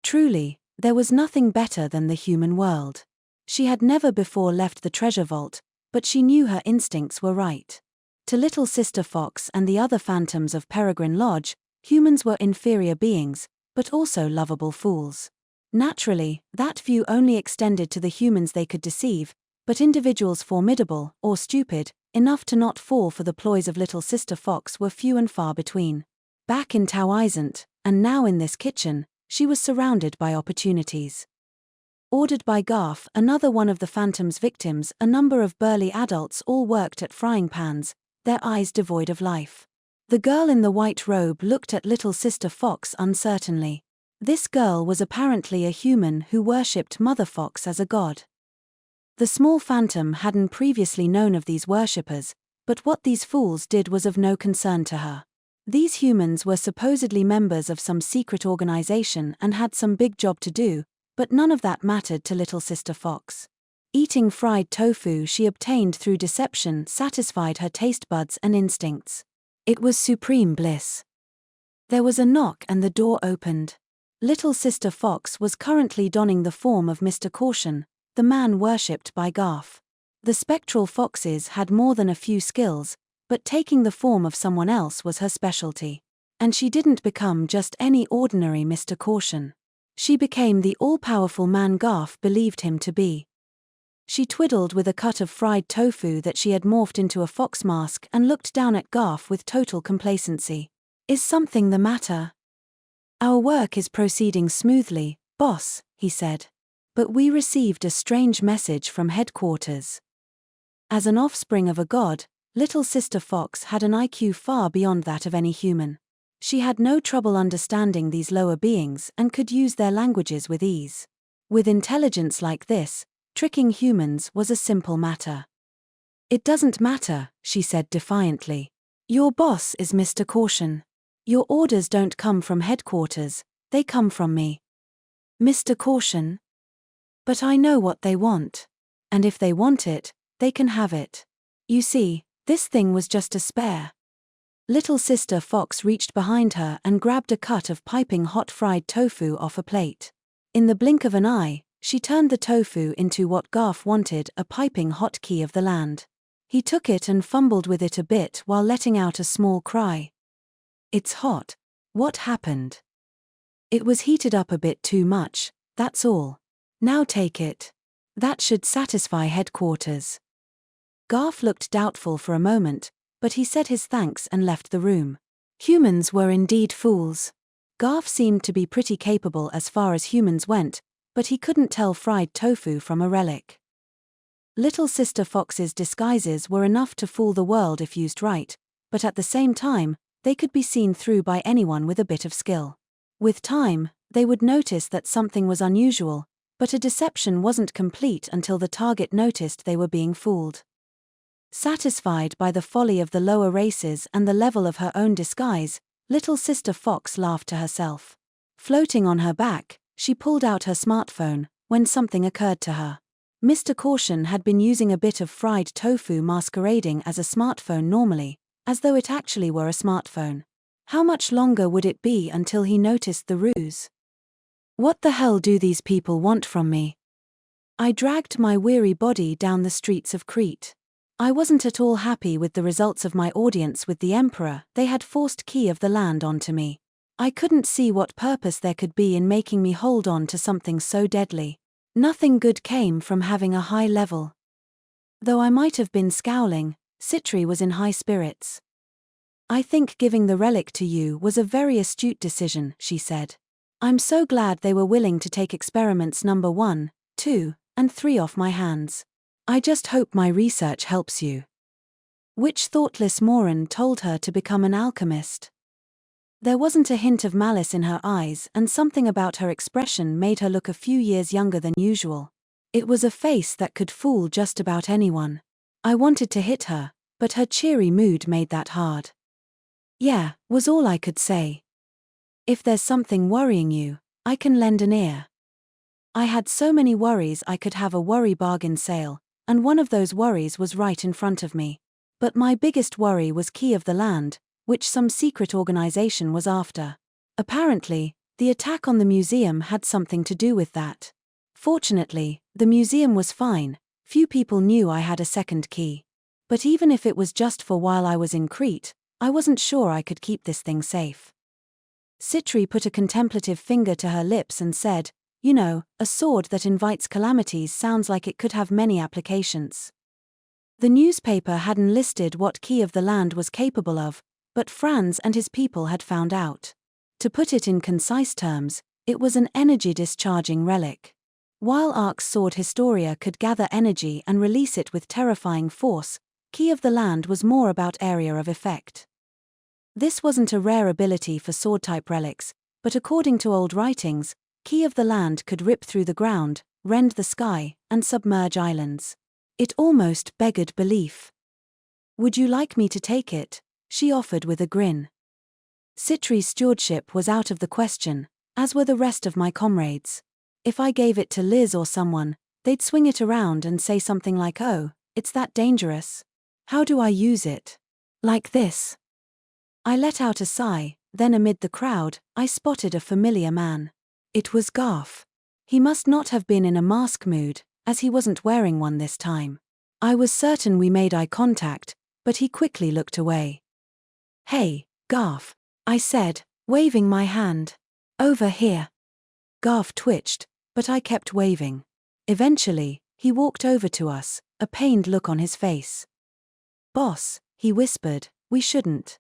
Truly, there was nothing better than the human world. She had never before left the treasure vault, but she knew her instincts were right. To Little Sister Fox and the other phantoms of Peregrine Lodge, humans were inferior beings, but also lovable fools. Naturally, that view only extended to the humans they could deceive, but individuals formidable, or stupid, enough to not fall for the ploys of Little Sister Fox were few and far between. Back in Tau Isant, and now in this kitchen, she was surrounded by opportunities. Ordered by Garth, another one of the Phantom's victims, a number of burly adults all worked at frying pans, their eyes devoid of life. The girl in the white robe looked at Little Sister Fox uncertainly. This girl was apparently a human who worshipped Mother Fox as a god. The small phantom hadn't previously known of these worshippers, but what these fools did was of no concern to her. These humans were supposedly members of some secret organization and had some big job to do, but none of that mattered to Little Sister Fox. Eating fried tofu she obtained through deception satisfied her taste buds and instincts. It was supreme bliss. There was a knock and the door opened. Little Sister Fox was currently donning the form of Mr. Caution, the man worshipped by Garth. The spectral foxes had more than a few skills, but taking the form of someone else was her specialty. And she didn't become just any ordinary Mr. Caution. She became the all-powerful man Garth believed him to be. She twiddled with a cut of fried tofu that she had morphed into a fox mask and looked down at Garth with total complacency. Is something the matter? Our work is proceeding smoothly, boss, he said. But we received a strange message from headquarters. As an offspring of a god, Little Sister Fox had an IQ far beyond that of any human. She had no trouble understanding these lower beings and could use their languages with ease. With intelligence like this, tricking humans was a simple matter. It doesn't matter, she said defiantly. Your boss is Mr. Caution. Your orders don't come from headquarters, they come from me. Mr. Caution? But I know what they want. And if they want it, they can have it. You see, this thing was just a spare. Little Sister Fox reached behind her and grabbed a cut of piping hot fried tofu off a plate. In the blink of an eye, she turned the tofu into what Garth wanted, a piping hot Key of the Land. He took it and fumbled with it a bit while letting out a small cry. It's hot. What happened? It was heated up a bit too much, that's all. Now take it. That should satisfy headquarters. Garf looked doubtful for a moment, but he said his thanks and left the room. Humans were indeed fools. Garf seemed to be pretty capable as far as humans went, but he couldn't tell fried tofu from a relic. Little Sister Fox's disguises were enough to fool the world if used right, but at the same time, they could be seen through by anyone with a bit of skill. With time, they would notice that something was unusual, but a deception wasn't complete until the target noticed they were being fooled. Satisfied by the folly of the lower races and the level of her own disguise, Little Sister Fox laughed to herself. Floating on her back, she pulled out her smartphone, when something occurred to her. Mr. Caution had been using a bit of fried tofu masquerading as a smartphone normally, as though it actually were a smartphone. How much longer would it be until he noticed the ruse? What the hell do these people want from me? I dragged my weary body down the streets of Crete. I wasn't at all happy with the results of my audience with the Emperor. They had forced Key of the Land onto me. I couldn't see what purpose there could be in making me hold on to something so deadly. Nothing good came from having a high level. Though I might have been scowling, Citri was in high spirits. I think giving the relic to you was a very astute decision, she said. I'm so glad they were willing to take experiments number 1, 2, and 3 off my hands. I just hope my research helps you. Which thoughtless moron told her to become an alchemist? There wasn't a hint of malice in her eyes, and something about her expression made her look a few years younger than usual. It was a face that could fool just about anyone. I wanted to hit her, but her cheery mood made that hard. Yeah, was all I could say. If there's something worrying you, I can lend an ear. I had so many worries I could have a worry bargain sale, and one of those worries was right in front of me. But my biggest worry was Key of the Land, which some secret organization was after. Apparently, the attack on the museum had something to do with that. Fortunately, the museum was fine. Few people knew I had a second key. But even if it was just for while I was in Crete, I wasn't sure I could keep this thing safe. Citri put a contemplative finger to her lips and said, "You know, a sword that invites calamities sounds like it could have many applications." The newspaper hadn't listed what Key of the Land was capable of, but Franz and his people had found out. To put it in concise terms, it was an energy-discharging relic. While Ark's sword Historia could gather energy and release it with terrifying force, Key of the Land was more about area of effect. This wasn't a rare ability for sword-type relics, but according to old writings, Key of the Land could rip through the ground, rend the sky, and submerge islands. It almost beggared belief. "Would you like me to take it?" she offered with a grin. Citri's stewardship was out of the question, as were the rest of my comrades. If I gave it to Liz or someone, they'd swing it around and say something like, "Oh, it's that dangerous. How do I use it? Like this." I let out a sigh, then amid the crowd, I spotted a familiar man. It was Garf. He must not have been in a mask mood, as he wasn't wearing one this time. I was certain we made eye contact, but he quickly looked away. "Hey, Garf," I said, waving my hand. "Over here." Garf twitched, but I kept waving. Eventually, he walked over to us, a pained look on his face. "Boss," he whispered, "we shouldn't."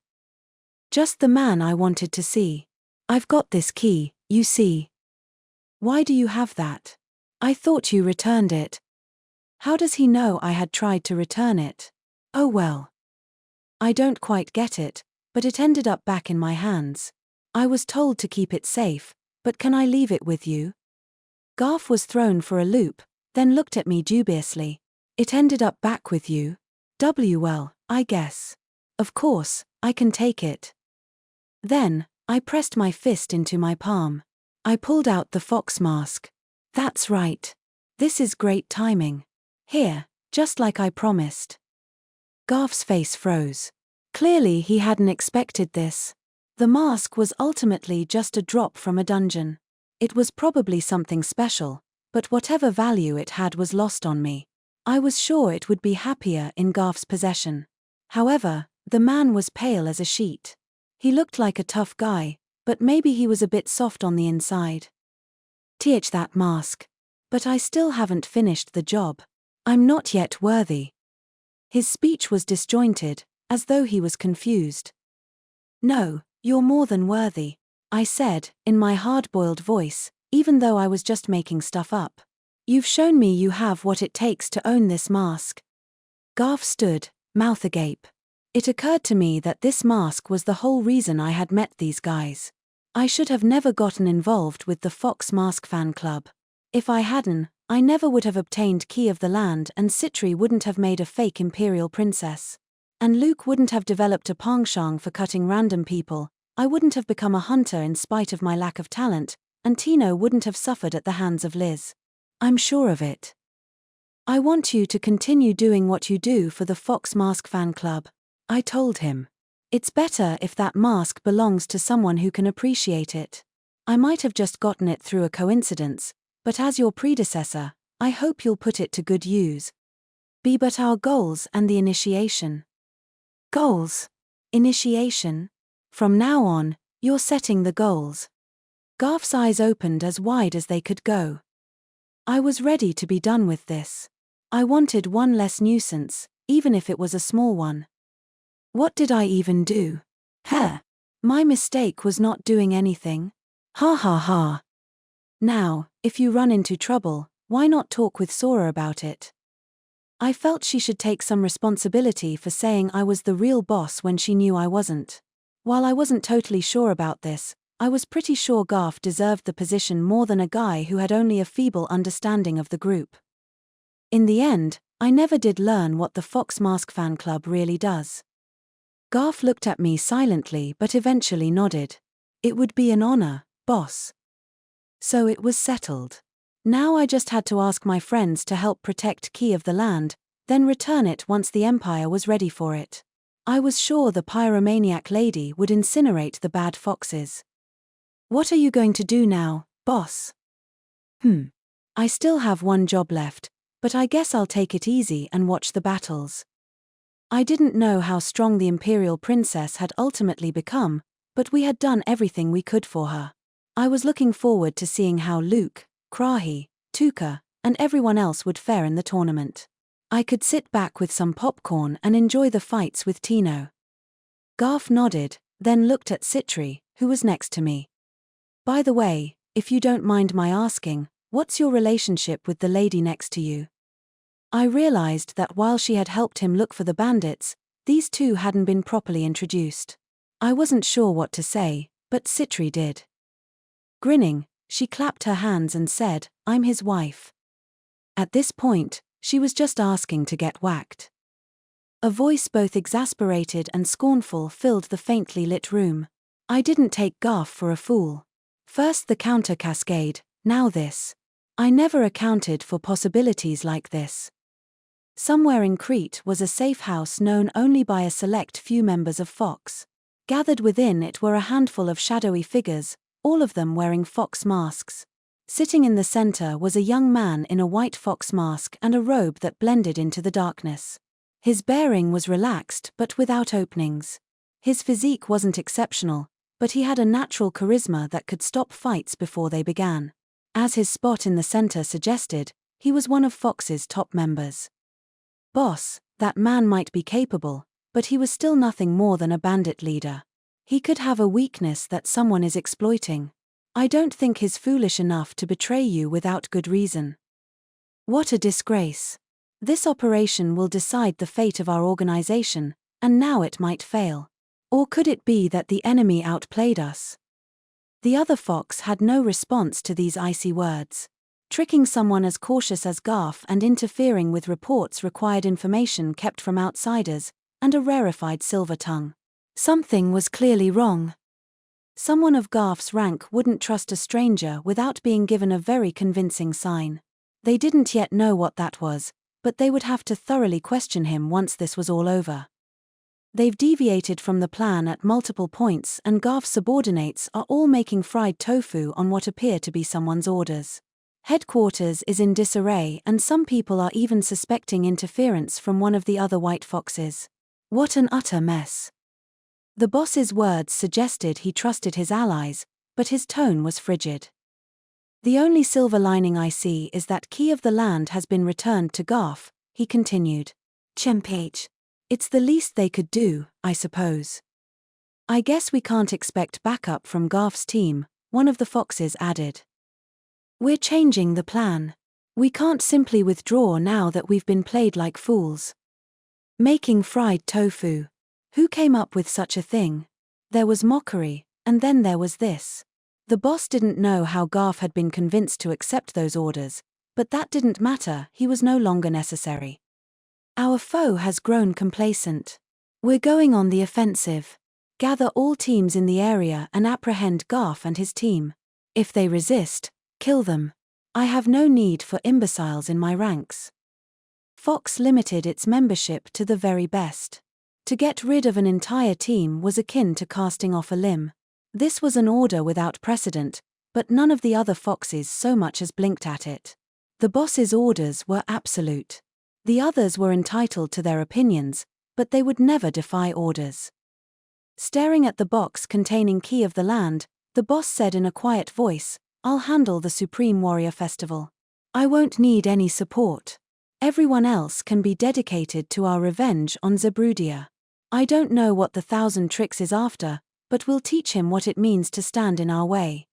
"Just the man I wanted to see. I've got this key, you see." "Why do you have that? I thought you returned it." How does he know I had tried to return it? Oh well. I don't quite get it, but it ended up back in my hands. I was told to keep it safe, but can I leave it with you? Garf was thrown for a loop, then looked at me dubiously. "It ended up back with you? Well, I guess. Of course, I can take it." Then, I pressed my fist into my palm. I pulled out the fox mask. "That's right. This is great timing. Here, just like I promised." Garf's face froze. Clearly he hadn't expected this. The mask was ultimately just a drop from a dungeon. It was probably something special, but whatever value it had was lost on me. I was sure it would be happier in Garf's possession. However, the man was pale as a sheet. He looked like a tough guy, but maybe he was a bit soft on the inside. "That mask. But I still haven't finished the job. I'm not yet worthy. His speech was disjointed, as though he was confused. No, you're more than worthy, I said, in my hard-boiled voice, even though I was just making stuff up. You've shown me you have what it takes to own this mask. Garf stood, mouth agape. It occurred to me that this mask was the whole reason I had met these guys. I should have never gotten involved with the Fox Mask fan club. If I hadn't, I never would have obtained Key of the Land, and Citri wouldn't have made a fake imperial princess. And Luke wouldn't have developed a penchant for cutting random people, I wouldn't have become a hunter in spite of my lack of talent, and Tino wouldn't have suffered at the hands of Liz. I'm sure of it. I want you to continue doing what you do for the Fox Mask fan club, I told him. It's better if that mask belongs to someone who can appreciate it. I might have just gotten it through a coincidence, but as your predecessor, I hope you'll put it to good use. Be but our goals and the initiation. Goals? Initiation? From now on, you're setting the goals. Garf's eyes opened as wide as they could go. I was ready to be done with this. I wanted one less nuisance, even if it was a small one. What did I even do? My mistake was not doing anything. Ha ha ha. Now, if you run into trouble, why not talk with Sora about it? I felt she should take some responsibility for saying I was the real boss when she knew I wasn't. While I wasn't totally sure about this, I was pretty sure Garf deserved the position more than a guy who had only a feeble understanding of the group. In the end, I never did learn what the Fox Mask fan club really does. Garf looked at me silently but eventually nodded. It would be an honor, boss. So it was settled. Now I just had to ask my friends to help protect Key of the Land, then return it once the Empire was ready for it. I was sure the pyromaniac lady would incinerate the bad foxes. What are you going to do now, boss? I still have one job left, but I guess I'll take it easy and watch the battles. I didn't know how strong the Imperial Princess had ultimately become, but we had done everything we could for her. I was looking forward to seeing how Luke, Krai, Tuka, and everyone else would fare in the tournament. I could sit back with some popcorn and enjoy the fights with Tino. Garf nodded, then looked at Citri, who was next to me. By the way, if you don't mind my asking, what's your relationship with the lady next to you? I realized that while she had helped him look for the bandits, these two hadn't been properly introduced. I wasn't sure what to say, but Citri did. Grinning, she clapped her hands and said, I'm his wife. At this point, she was just asking to get whacked. A voice both exasperated and scornful filled the faintly lit room. I didn't take Garf for a fool. First the counter cascade, now this. I never accounted for possibilities like this. Somewhere in Crete was a safe house known only by a select few members of Fox. Gathered within it were a handful of shadowy figures, all of them wearing fox masks. Sitting in the center was a young man in a white fox mask and a robe that blended into the darkness. His bearing was relaxed but without openings. His physique wasn't exceptional, but he had a natural charisma that could stop fights before they began. As his spot in the center suggested, he was one of Fox's top members. Boss, that man might be capable, but he was still nothing more than a bandit leader. He could have a weakness that someone is exploiting. I don't think he's foolish enough to betray you without good reason. What a disgrace. This operation will decide the fate of our organization, and now it might fail. Or could it be that the enemy outplayed us? The other Fox had no response to these icy words. Tricking someone as cautious as Garf and interfering with reports required information kept from outsiders, and a rarefied silver tongue. Something was clearly wrong. Someone of Garf's rank wouldn't trust a stranger without being given a very convincing sign. They didn't yet know what that was, but they would have to thoroughly question him once this was all over. They've deviated from the plan at multiple points, and Garf's subordinates are all making fried tofu on what appear to be someone's orders. Headquarters is in disarray, and some people are even suspecting interference from one of the other white foxes. What an utter mess. The boss's words suggested he trusted his allies, but his tone was frigid. The only silver lining I see is that key of the land has been returned to Garf, he continued. Chempage. It's the least they could do, I suppose. I guess we can't expect backup from Garf's team, one of the foxes added. We're changing the plan. We can't simply withdraw now that we've been played like fools. Making fried tofu. Who came up with such a thing? There was mockery, and then there was this. The boss didn't know how Garf had been convinced to accept those orders, but that didn't matter, he was no longer necessary. Our foe has grown complacent. We're going on the offensive. Gather all teams in the area and apprehend Garf and his team. If they resist, kill them. I have no need for imbeciles in my ranks. Fox limited its membership to the very best. To get rid of an entire team was akin to casting off a limb. This was an order without precedent, but none of the other foxes so much as blinked at it. The boss's orders were absolute. The others were entitled to their opinions, but they would never defy orders. Staring at the box containing key of the land, the boss said in a quiet voice, I'll handle the Supreme Warrior Festival. I won't need any support. Everyone else can be dedicated to our revenge on Zebrudia. I don't know what the 1,000 tricks is after, but we'll teach him what it means to stand in our way.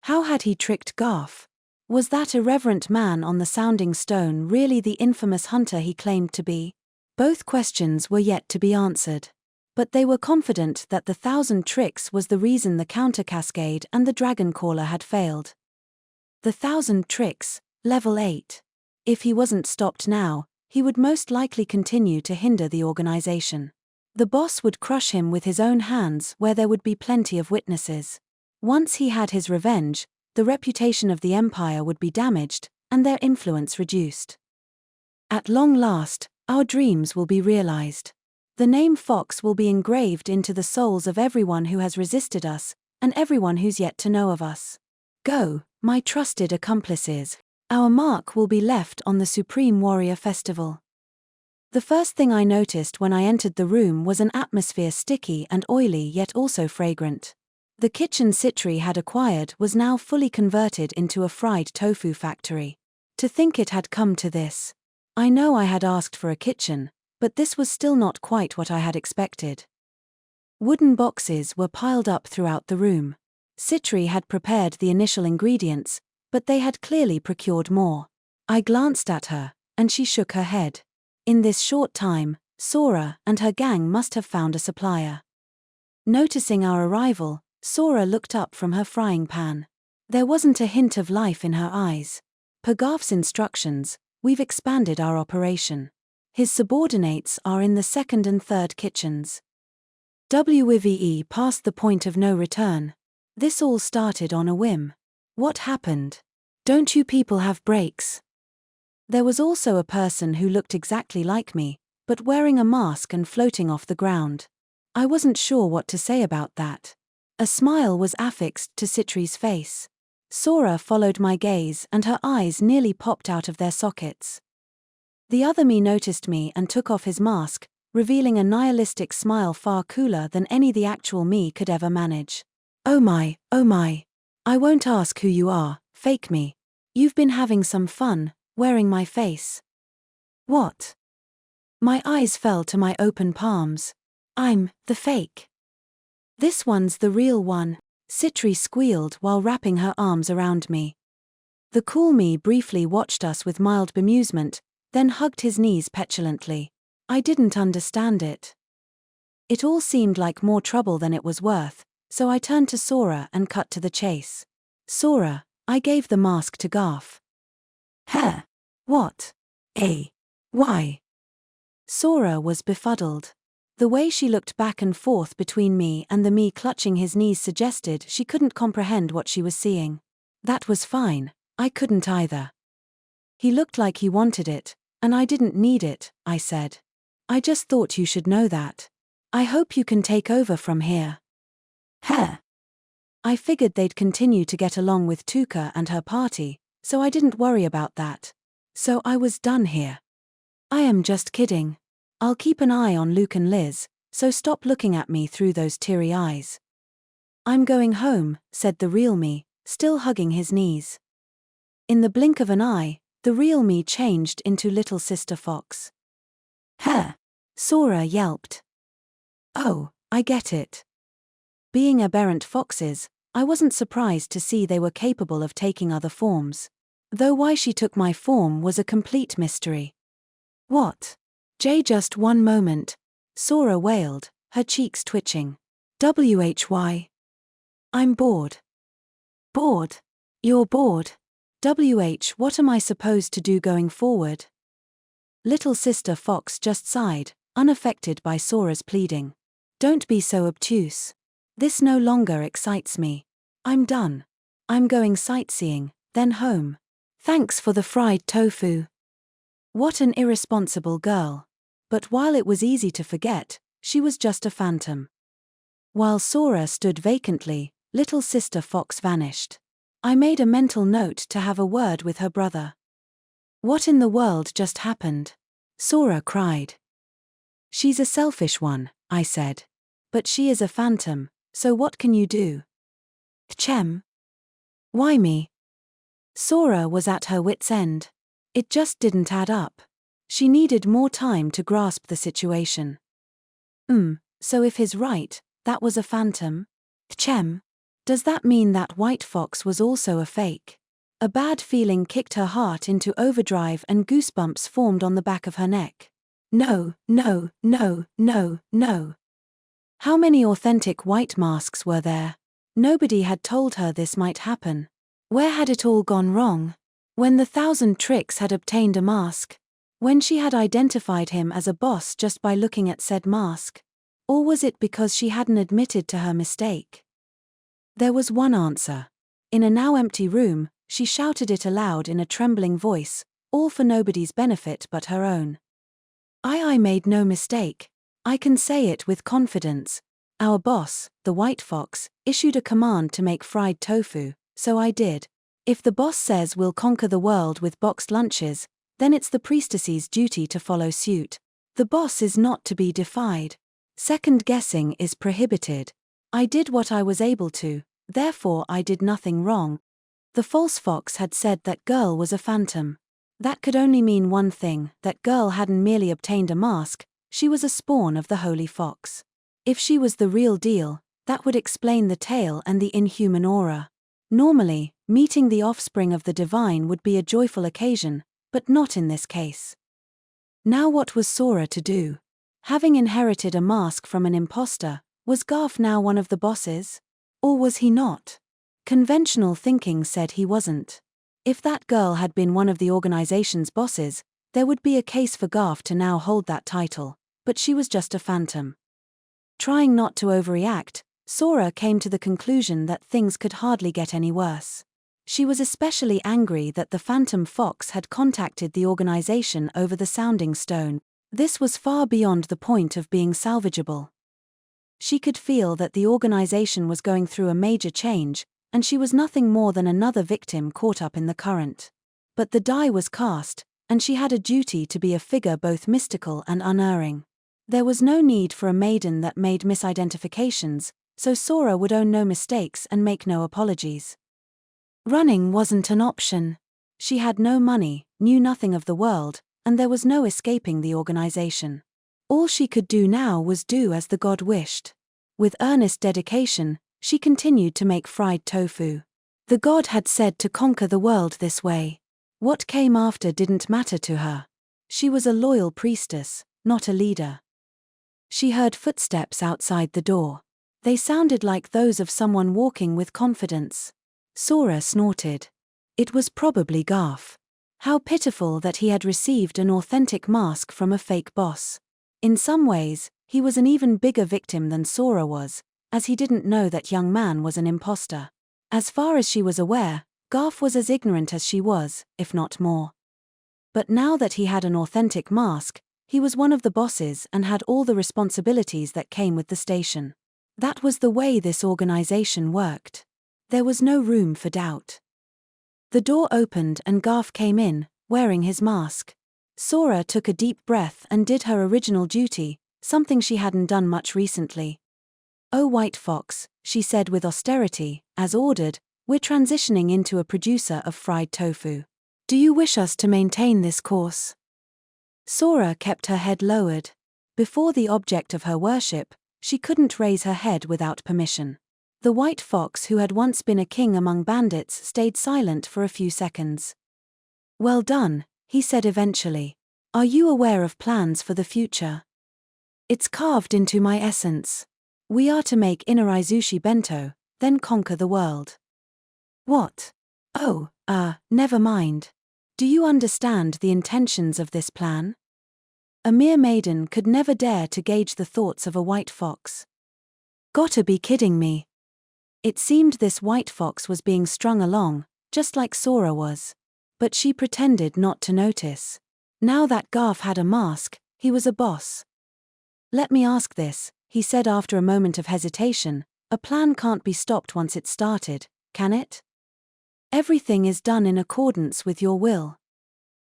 How had he tricked Garf? Was that irreverent man on the sounding stone really the infamous hunter he claimed to be? Both questions were yet to be answered. But they were confident that the 1,000 tricks was the reason the counter-cascade and the dragon caller had failed. The 1,000 tricks, level 8. If he wasn't stopped now, he would most likely continue to hinder the organization. The boss would crush him with his own hands where there would be plenty of witnesses. Once he had his revenge, the reputation of the Empire would be damaged, and their influence reduced. At long last, our dreams will be realized. The name Fox will be engraved into the souls of everyone who has resisted us, and everyone who's yet to know of us. Go, my trusted accomplices. Our mark will be left on the Supreme Warrior Festival. The first thing I noticed when I entered the room was an atmosphere sticky and oily yet also fragrant. The kitchen Citri had acquired was now fully converted into a fried tofu factory. To think it had come to this. I know I had asked for a kitchen, but this was still not quite what I had expected. Wooden boxes were piled up throughout the room. Citri had prepared the initial ingredients, but they had clearly procured more. I glanced at her, and she shook her head. In this short time, Sora and her gang must have found a supplier. Noticing our arrival, Sora looked up from her frying pan. There wasn't a hint of life in her eyes. Per Garf's instructions, we've expanded our operation. His subordinates are in the second and third kitchens. WIVE passed the point of no return. This all started on a whim. What happened? Don't you people have breaks? There was also a person who looked exactly like me, but wearing a mask and floating off the ground. I wasn't sure what to say about that. A smile was affixed to Citri's face. Sora followed my gaze and her eyes nearly popped out of their sockets. The other me noticed me and took off his mask, revealing a nihilistic smile far cooler than any the actual me could ever manage. Oh my, I won't ask who you are, fake me. You've been having some fun, wearing my face. What? My eyes fell to my open palms. I'm the fake. This one's the real one, Citri squealed while wrapping her arms around me. The cool me briefly watched us with mild bemusement, then hugged his knees petulantly. I didn't understand it. It all seemed like more trouble than it was worth, so I turned to Sora and cut to the chase. Sora, I gave the mask to Garf. Huh? What? Why? Sora was befuddled. The way she looked back and forth between me and the me clutching his knees suggested she couldn't comprehend what she was seeing. That was fine, I couldn't either. He looked like he wanted it, and I didn't need it, I said. I just thought you should know that. I hope you can take over from here. Huh? I figured they'd continue to get along with Tuka and her party, so I didn't worry about that. So I was done here. I am just kidding. I'll keep an eye on Luke and Liz, so stop looking at me through those teary eyes. I'm going home, said the real me, still hugging his knees. In the blink of an eye, the real me changed into Little Sister Fox. "Huh!" Sora yelped. "Oh, I get it." Being aberrant foxes, I wasn't surprised to see they were capable of taking other forms. Though why she took my form was a complete mystery. "What? Jay, just one moment," Sora wailed, her cheeks twitching. "Why? I'm bored." "Bored? You're bored? What am I supposed to do going forward?" Little Sister Fox just sighed, unaffected by Sora's pleading. "Don't be so obtuse. This no longer excites me. I'm done. I'm going sightseeing, then home. Thanks for the fried tofu." What an irresponsible girl. But while it was easy to forget, she was just a phantom. While Sora stood vacantly, Little Sister Fox vanished. I made a mental note to have a word with her brother. "What in the world just happened?" Sora cried. "She's a selfish one," I said. "But she is a phantom, so what can you do?" "Chem. Why me?" Sora was at her wit's end. It just didn't add up. She needed more time to grasp the situation. So if he's right, that was a phantom? Chem. Does that mean that White Fox was also a fake? A bad feeling kicked her heart into overdrive and goosebumps formed on the back of her neck. No. How many authentic white masks were there? Nobody had told her this might happen. Where had it all gone wrong? When the 1,000 tricks had obtained a mask? When she had identified him as a boss just by looking at said mask? Or was it because she hadn't admitted to her mistake? There was one answer. In a now empty room, she shouted it aloud in a trembling voice, all for nobody's benefit but her own. I made no mistake. I can say it with confidence. Our boss, the White Fox, issued a command to make fried tofu, so I did. If the boss says we'll conquer the world with boxed lunches, then it's the priestess's duty to follow suit. The boss is not to be defied. Second guessing is prohibited. I did what I was able to, therefore I did nothing wrong. The false fox had said that girl was a phantom. That could only mean one thing, that girl hadn't merely obtained a mask, she was a spawn of the holy fox. If she was the real deal, that would explain the tail and the inhuman aura. Normally, meeting the offspring of the divine would be a joyful occasion, but not in this case. Now what was Sora to do? Having inherited a mask from an imposter, was Garf now one of the bosses? Or was he not? Conventional thinking said he wasn't. If that girl had been one of the organization's bosses, there would be a case for Garf to now hold that title, but she was just a phantom. Trying not to overreact, Sora came to the conclusion that things could hardly get any worse. She was especially angry that the Phantom Fox had contacted the organization over the sounding stone. This was far beyond the point of being salvageable. She could feel that the organization was going through a major change, and she was nothing more than another victim caught up in the current. But the die was cast, and she had a duty to be a figure both mystical and unerring. There was no need for a maiden that made misidentifications, so Sora would own no mistakes and make no apologies. Running wasn't an option. She had no money, knew nothing of the world, and there was no escaping the organization. All she could do now was do as the god wished. With earnest dedication, she continued to make fried tofu. The god had said to conquer the world this way. What came after didn't matter to her. She was a loyal priestess, not a leader. She heard footsteps outside the door. They sounded like those of someone walking with confidence. Sora snorted. It was probably Garf. How pitiful that he had received an authentic mask from a fake boss. In some ways, he was an even bigger victim than Sora was, as he didn't know that young man was an imposter. As far as she was aware, Garf was as ignorant as she was, if not more. But now that he had an authentic mask, he was one of the bosses and had all the responsibilities that came with the station. That was the way this organization worked. There was no room for doubt. The door opened and Garf came in, wearing his mask. Sora took a deep breath and did her original duty, something she hadn't done much recently. "Oh White Fox," she said with austerity, "as ordered, We're transitioning into a producer of fried tofu. Do you wish us to maintain this course? Sora kept her head lowered. Before the object of her worship, she couldn't raise her head without permission. The white fox who had once been a king among bandits stayed silent for a few seconds. Well done, he said eventually. Are you aware of plans for the future? It's carved into my essence. We are to make inaraizushi bento, then conquer the world. What? Oh, never mind. Do you understand the intentions of this plan? A mere maiden could never dare to gauge the thoughts of a white fox. Gotta be kidding me. It seemed this white fox was being strung along, just like Sora was. But she pretended not to notice. Now that Garf had a mask, he was a boss. Let me ask this, he said after a moment of hesitation. A plan can't be stopped once it's started, can it? Everything is done in accordance with your will.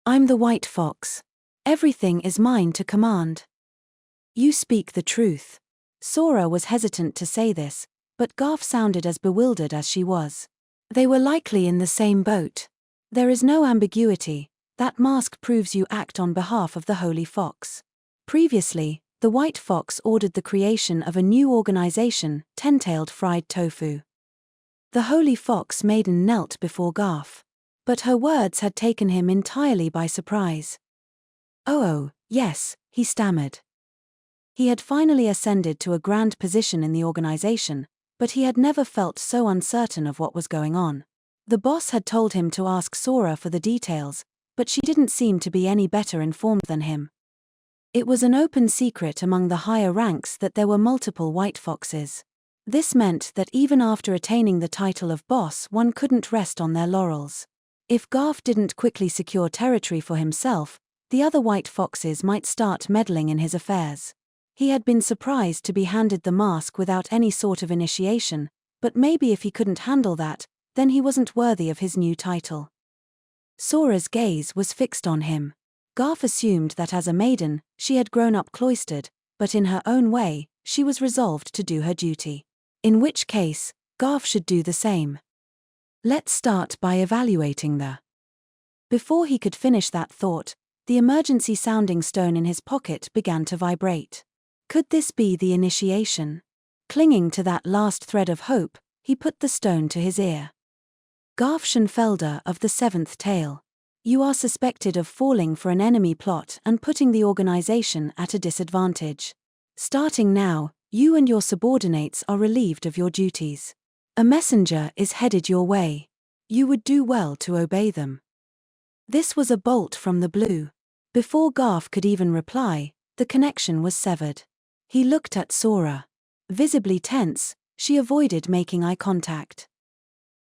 I'm the white fox. Everything is mine to command. You speak the truth. Sora was hesitant to say this, but Garf sounded as bewildered as she was. They were likely in the same boat. There is no ambiguity. That mask proves you act on behalf of the Holy Fox. Previously, the White Fox ordered the creation of a new organization, Ten-tailed Fried Tofu. The Holy Fox maiden knelt before Garf. But her words had taken him entirely by surprise. Oh, yes, he stammered. He had finally ascended to a grand position in the organization, but he had never felt so uncertain of what was going on. The boss had told him to ask Sora for the details, but she didn't seem to be any better informed than him. It was an open secret among the higher ranks that there were multiple white foxes. This meant that even after attaining the title of boss, one couldn't rest on their laurels. If Garf didn't quickly secure territory for himself, the other white foxes might start meddling in his affairs. He had been surprised to be handed the mask without any sort of initiation, but maybe if he couldn't handle that, then he wasn't worthy of his new title. Sora's gaze was fixed on him. Garf assumed that as a maiden, she had grown up cloistered, but in her own way, she was resolved to do her duty. In which case, Garf should do the same. Let's start by evaluating the... Before he could finish that thought, the emergency sounding stone in his pocket began to vibrate. Could this be the initiation? Clinging to that last thread of hope, he put the stone to his ear. Garf Schoenfelder of the Seventh Tail. You are suspected of falling for an enemy plot and putting the organization at a disadvantage. Starting now, you and your subordinates are relieved of your duties. A messenger is headed your way. You would do well to obey them. This was a bolt from the blue. Before Garf could even reply, the connection was severed. He looked at Sora. Visibly tense, she avoided making eye contact.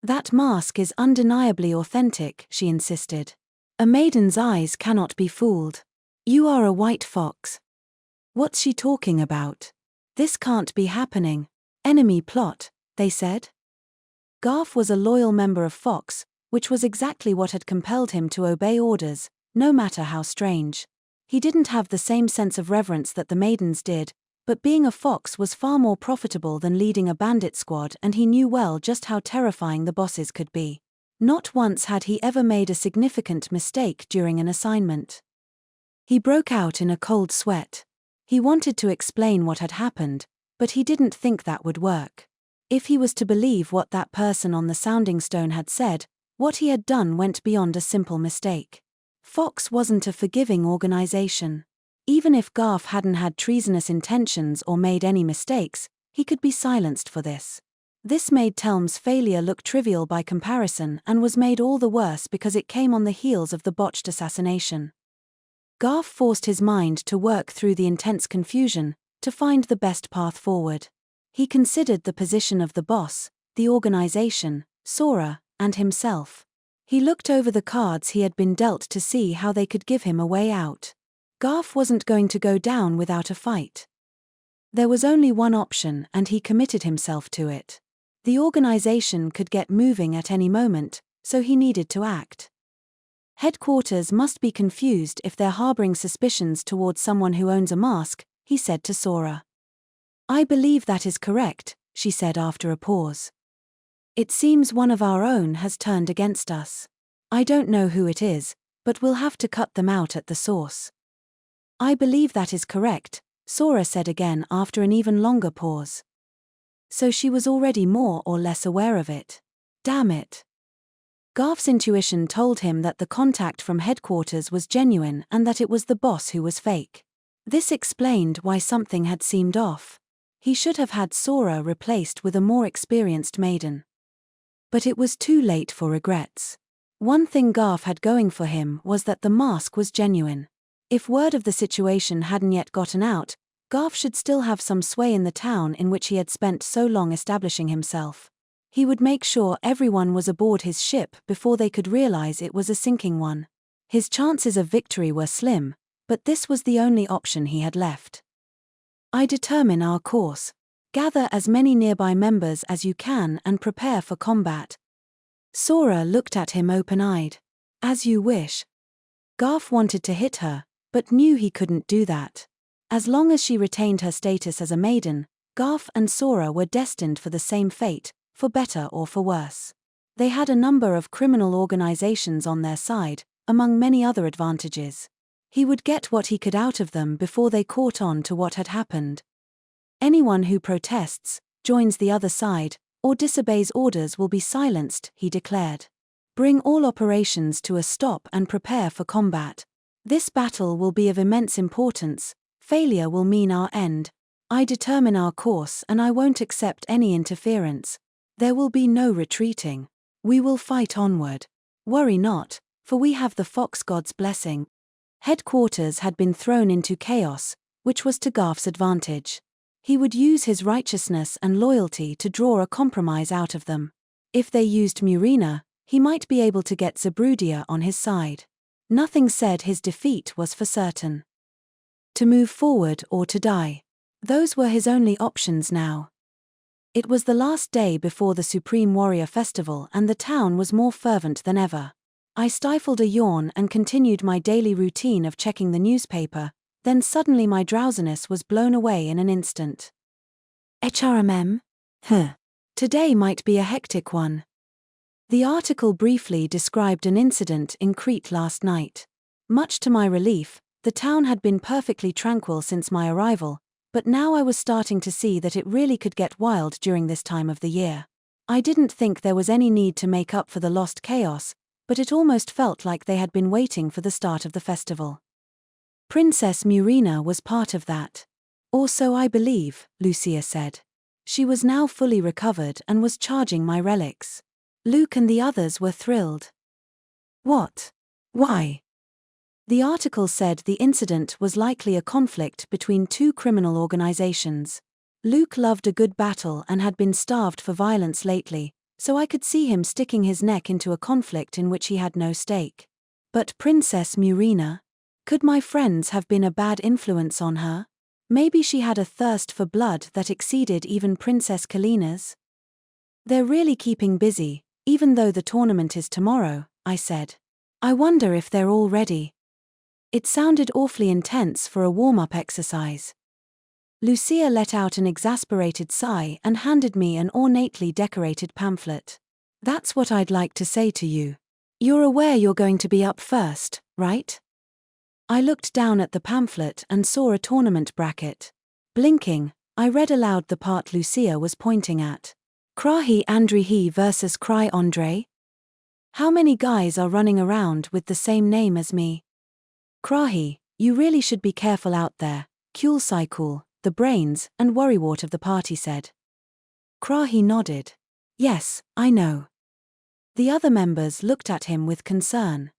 That mask is undeniably authentic, she insisted. A maiden's eyes cannot be fooled. You are a white fox. What's she talking about? This can't be happening. Enemy plot, they said. Garf was a loyal member of Fox, which was exactly what had compelled him to obey orders, no matter how strange. He didn't have the same sense of reverence that the maidens did, but being a fox was far more profitable than leading a bandit squad, and he knew well just how terrifying the bosses could be. Not once had he ever made a significant mistake during an assignment. He broke out in a cold sweat. He wanted to explain what had happened, but he didn't think that would work. If he was to believe what that person on the sounding stone had said, what he had done went beyond a simple mistake. Fox wasn't a forgiving organization. Even if Garf hadn't had treasonous intentions or made any mistakes, he could be silenced for this. This made Telm's failure look trivial by comparison and was made all the worse because it came on the heels of the botched assassination. Garf forced his mind to work through the intense confusion, to find the best path forward. He considered the position of the boss, the organization, Sora, and himself. He looked over the cards he had been dealt to see how they could give him a way out. Garf wasn't going to go down without a fight. There was only one option, and he committed himself to it. The organization could get moving at any moment, so he needed to act. Headquarters must be confused if they're harboring suspicions towards someone who owns a mask, he said to Sora. I believe that is correct, she said after a pause. It seems one of our own has turned against us. I don't know who it is, but we'll have to cut them out at the source. I believe that is correct, Sora said again after an even longer pause. So she was already more or less aware of it. Damn it. Garf's intuition told him that the contact from headquarters was genuine and that it was the boss who was fake. This explained why something had seemed off. He should have had Sora replaced with a more experienced maiden. But it was too late for regrets. One thing Garf had going for him was that the mask was genuine. If word of the situation hadn't yet gotten out, Garf should still have some sway in the town in which he had spent so long establishing himself. He would make sure everyone was aboard his ship before they could realize it was a sinking one. His chances of victory were slim, but this was the only option he had left. I determine our course. Gather as many nearby members as you can and prepare for combat. Sora looked at him open-eyed. As you wish. Garf wanted to hit her, but knew he couldn't do that. As long as she retained her status as a maiden, Garf and Sora were destined for the same fate, for better or for worse. They had a number of criminal organizations on their side, among many other advantages. He would get what he could out of them before they caught on to what had happened. Anyone who protests, joins the other side, or disobeys orders will be silenced, he declared. Bring all operations to a stop and prepare for combat. This battle will be of immense importance. Failure will mean our end. I determine our course and I won't accept any interference. There will be no retreating. We will fight onward. Worry not, for we have the Fox God's blessing. Headquarters had been thrown into chaos, which was to Garf's advantage. He would use his righteousness and loyalty to draw a compromise out of them. If they used Murina, he might be able to get greedier on his side. Nothing said his defeat was for certain. To move forward or to die. Those were his only options now. It was the last day before the Supreme Warrior Festival and the town was more fervent than ever. I stifled a yawn and continued my daily routine of checking the newspaper, then suddenly my drowsiness was blown away in an instant. HRMM? Today might be a hectic one. The article briefly described an incident in Crete last night. Much to my relief, the town had been perfectly tranquil since my arrival, but now I was starting to see that it really could get wild during this time of the year. I didn't think there was any need to make up for the lost chaos, but it almost felt like they had been waiting for the start of the festival. Princess Murina was part of that. Or so I believe, Lucia said. She was now fully recovered and was charging my relics. Luke and the others were thrilled. What? Why? The article said the incident was likely a conflict between two criminal organizations. Luke loved a good battle and had been starved for violence lately, so I could see him sticking his neck into a conflict in which he had no stake. But Princess Murina? Could my friends have been a bad influence on her? Maybe she had a thirst for blood that exceeded even Princess Kalina's? They're really keeping busy, even though the tournament is tomorrow, I said. I wonder if they're all ready. It sounded awfully intense for a warm-up exercise. Lucia let out an exasperated sigh and handed me an ornately decorated pamphlet. That's what I'd like to say to you. You're aware you're going to be up first, right? I looked down at the pamphlet and saw a tournament bracket. Blinking, I read aloud the part Lucia was pointing at. Krai Andrey versus Krai Andrey? How many guys are running around with the same name as me? Krai, you really should be careful out there, Kulsaikul, the brains and worrywart of the party said. Krai nodded. Yes, I know. The other members looked at him with concern.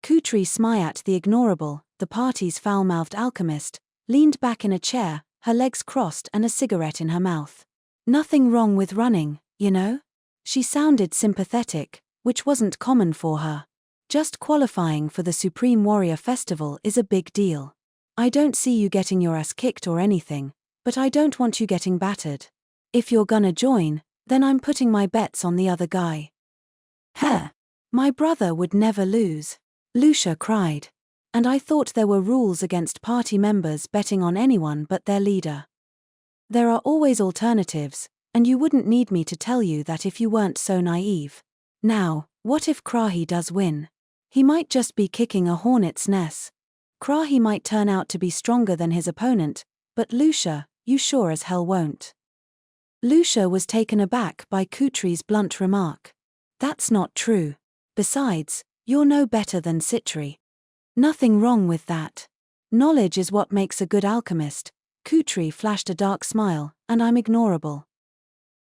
Kutri Smayat the Ignorable, the party's foul-mouthed alchemist, leaned back in a chair, her legs crossed and a cigarette in her mouth. Nothing wrong with running, you know? She sounded sympathetic, which wasn't common for her. Just qualifying for the Supreme Warrior Festival is a big deal. I don't see you getting your ass kicked or anything, but I don't want you getting battered. If you're gonna join, then I'm putting my bets on the other guy. My brother would never lose. Lucia cried. And I thought there were rules against party members betting on anyone but their leader. There are always alternatives, And you wouldn't need me to tell you that if you weren't so naive. Now, what if Krai does win? He might just be kicking a hornet's nest. Krai might turn out to be stronger than his opponent, but Lucia, you sure as hell won't. Lucia was taken aback by Kutri's blunt remark. That's not true. Besides, you're no better than Citri. Nothing wrong with that. Knowledge is what makes a good alchemist. Kutri flashed a dark smile, and I'm ignorable.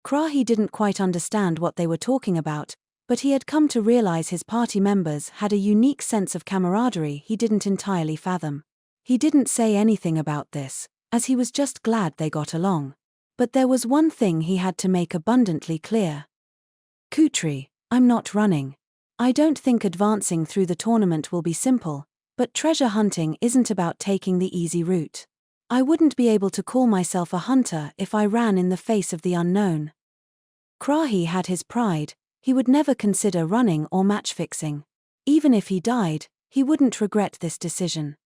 Krai didn't quite understand what they were talking about, but he had come to realize his party members had a unique sense of camaraderie he didn't entirely fathom. He didn't say anything about this, as he was just glad they got along. But there was one thing he had to make abundantly clear. Kutri, I'm not running. I don't think advancing through the tournament will be simple, but treasure hunting isn't about taking the easy route. I wouldn't be able to call myself a hunter if I ran in the face of the unknown. Krai had his pride. He would never consider running or match-fixing. Even if he died, he wouldn't regret this decision.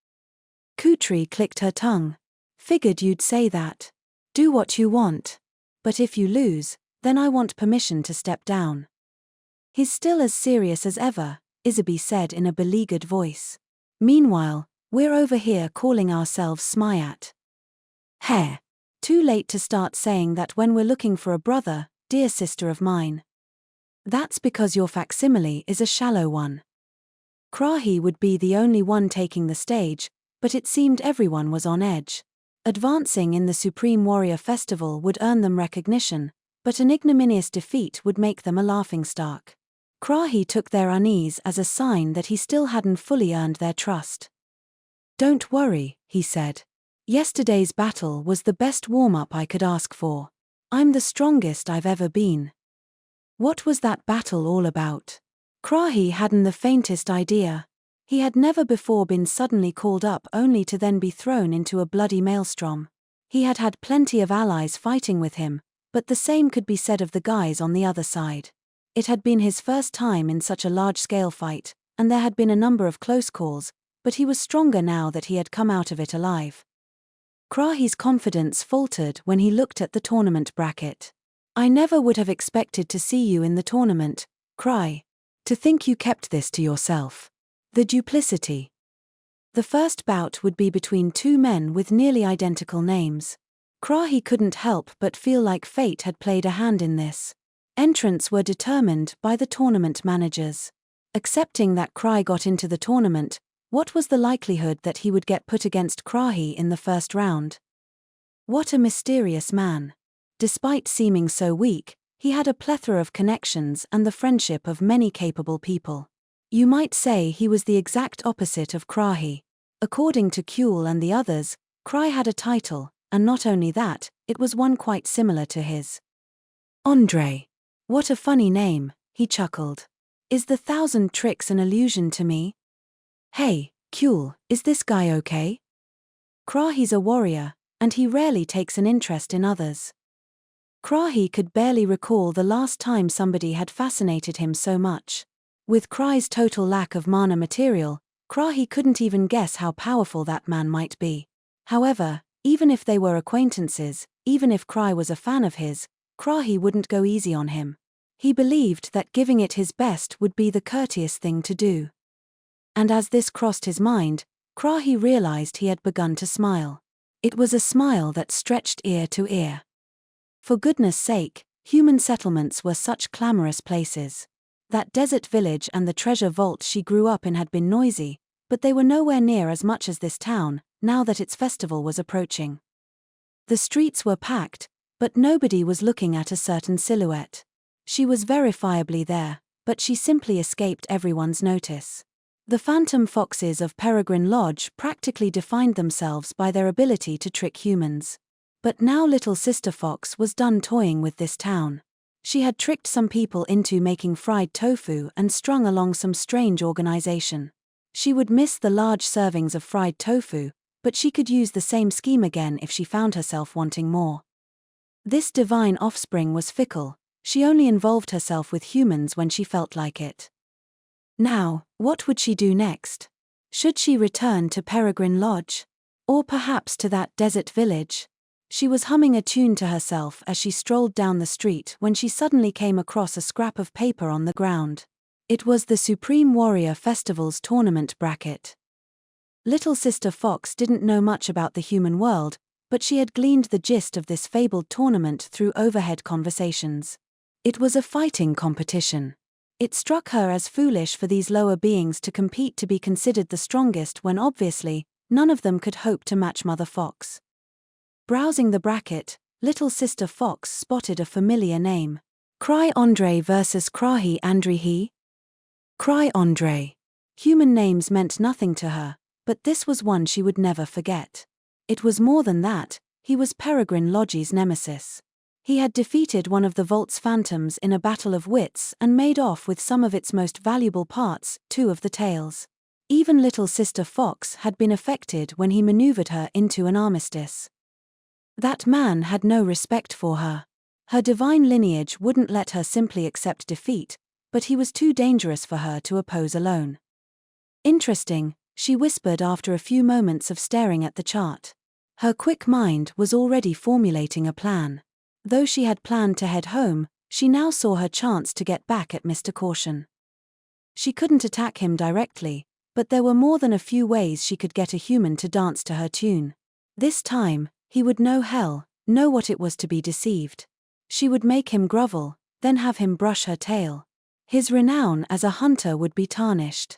Kutri clicked her tongue. Figured you'd say that. Do what you want. But if you lose, then I want permission to step down. He's still as serious as ever, Isaby said in a beleaguered voice. Meanwhile, we're over here calling ourselves Smiat. Heh. Too late to start saying that when we're looking for a brother, dear sister of mine. That's because your facsimile is a shallow one. Krai would be the only one taking the stage, but it seemed everyone was on edge. Advancing in the Supreme Warrior Festival would earn them recognition, but an ignominious defeat would make them a laughingstock. Krai took their unease as a sign that he still hadn't fully earned their trust. Don't worry, he said. Yesterday's battle was the best warm-up I could ask for. I'm the strongest I've ever been. What was that battle all about? Krai hadn't the faintest idea. He had never before been suddenly called up only to then be thrown into a bloody maelstrom. He had had plenty of allies fighting with him, but the same could be said of the guys on the other side. It had been his first time in such a large-scale fight, and there had been a number of close calls, but he was stronger now that he had come out of it alive. Krai's confidence faltered when he looked at the tournament bracket. I never would have expected to see you in the tournament, Krai. To think you kept this to yourself. The duplicity. The first bout would be between two men with nearly identical names. Krai couldn't help but feel like fate had played a hand in this. Entrants were determined by the tournament managers. Accepting that Krai got into the tournament, what was the likelihood that he would get put against Krai in the first round? What a mysterious man. Despite seeming so weak, he had a plethora of connections and the friendship of many capable people. You might say he was the exact opposite of Krai. According to Kuhl and the others, Krai had a title, and not only that, it was one quite similar to his. Andrey. What a funny name, he chuckled. Is the 1,000 tricks an allusion to me? Hey, Kuhl, is this guy okay? Krai's a warrior, and he rarely takes an interest in others. Krai could barely recall the last time somebody had fascinated him so much. With Krai's total lack of mana material, Krai couldn't even guess how powerful that man might be. However, even if they were acquaintances, even if Krai was a fan of his, Krai wouldn't go easy on him. He believed that giving it his best would be the courteous thing to do. And as this crossed his mind, Krai realized he had begun to smile. It was a smile that stretched ear to ear. For goodness sake, human settlements were such clamorous places. That desert village and the treasure vault she grew up in had been noisy, but they were nowhere near as much as this town, now that its festival was approaching. The streets were packed, but nobody was looking at a certain silhouette. She was verifiably there, but she simply escaped everyone's notice. The phantom foxes of Peregrine Lodge practically defined themselves by their ability to trick humans. But now little Sister Fox was done toying with this town. She had tricked some people into making fried tofu and strung along some strange organization. She would miss the large servings of fried tofu, but she could use the same scheme again if she found herself wanting more. This divine offspring was fickle. She only involved herself with humans when she felt like it. Now, what would she do next? Should she return to Peregrine Lodge? Or perhaps to that desert village? She was humming a tune to herself as she strolled down the street when she suddenly came across a scrap of paper on the ground. It was the Supreme Warrior Festival's tournament bracket. Little Sister Fox didn't know much about the human world, but she had gleaned the gist of this fabled tournament through overhead conversations. It was a fighting competition. It struck her as foolish for these lower beings to compete to be considered the strongest when obviously, none of them could hope to match Mother Fox. Browsing the bracket, Little Sister Fox spotted a familiar name. Krai Andrey versus Krai Andrey. Krai Andrey. Human names meant nothing to her, but this was one she would never forget. It was more than that, he was Peregrine Lodge's nemesis. He had defeated one of the Vault's phantoms in a battle of wits and made off with some of its most valuable parts, 2 of the tails. Even Little Sister Fox had been affected when he maneuvered her into an armistice. That man had no respect for her. Her divine lineage wouldn't let her simply accept defeat, but he was too dangerous for her to oppose alone. Interesting, she whispered after a few moments of staring at the chart. Her quick mind was already formulating a plan. Though she had planned to head home, she now saw her chance to get back at Mr. Caution. She couldn't attack him directly, but there were more than a few ways she could get a human to dance to her tune. This time, he would know what it was to be deceived. She would make him grovel, then have him brush her tail. His renown as a hunter would be tarnished.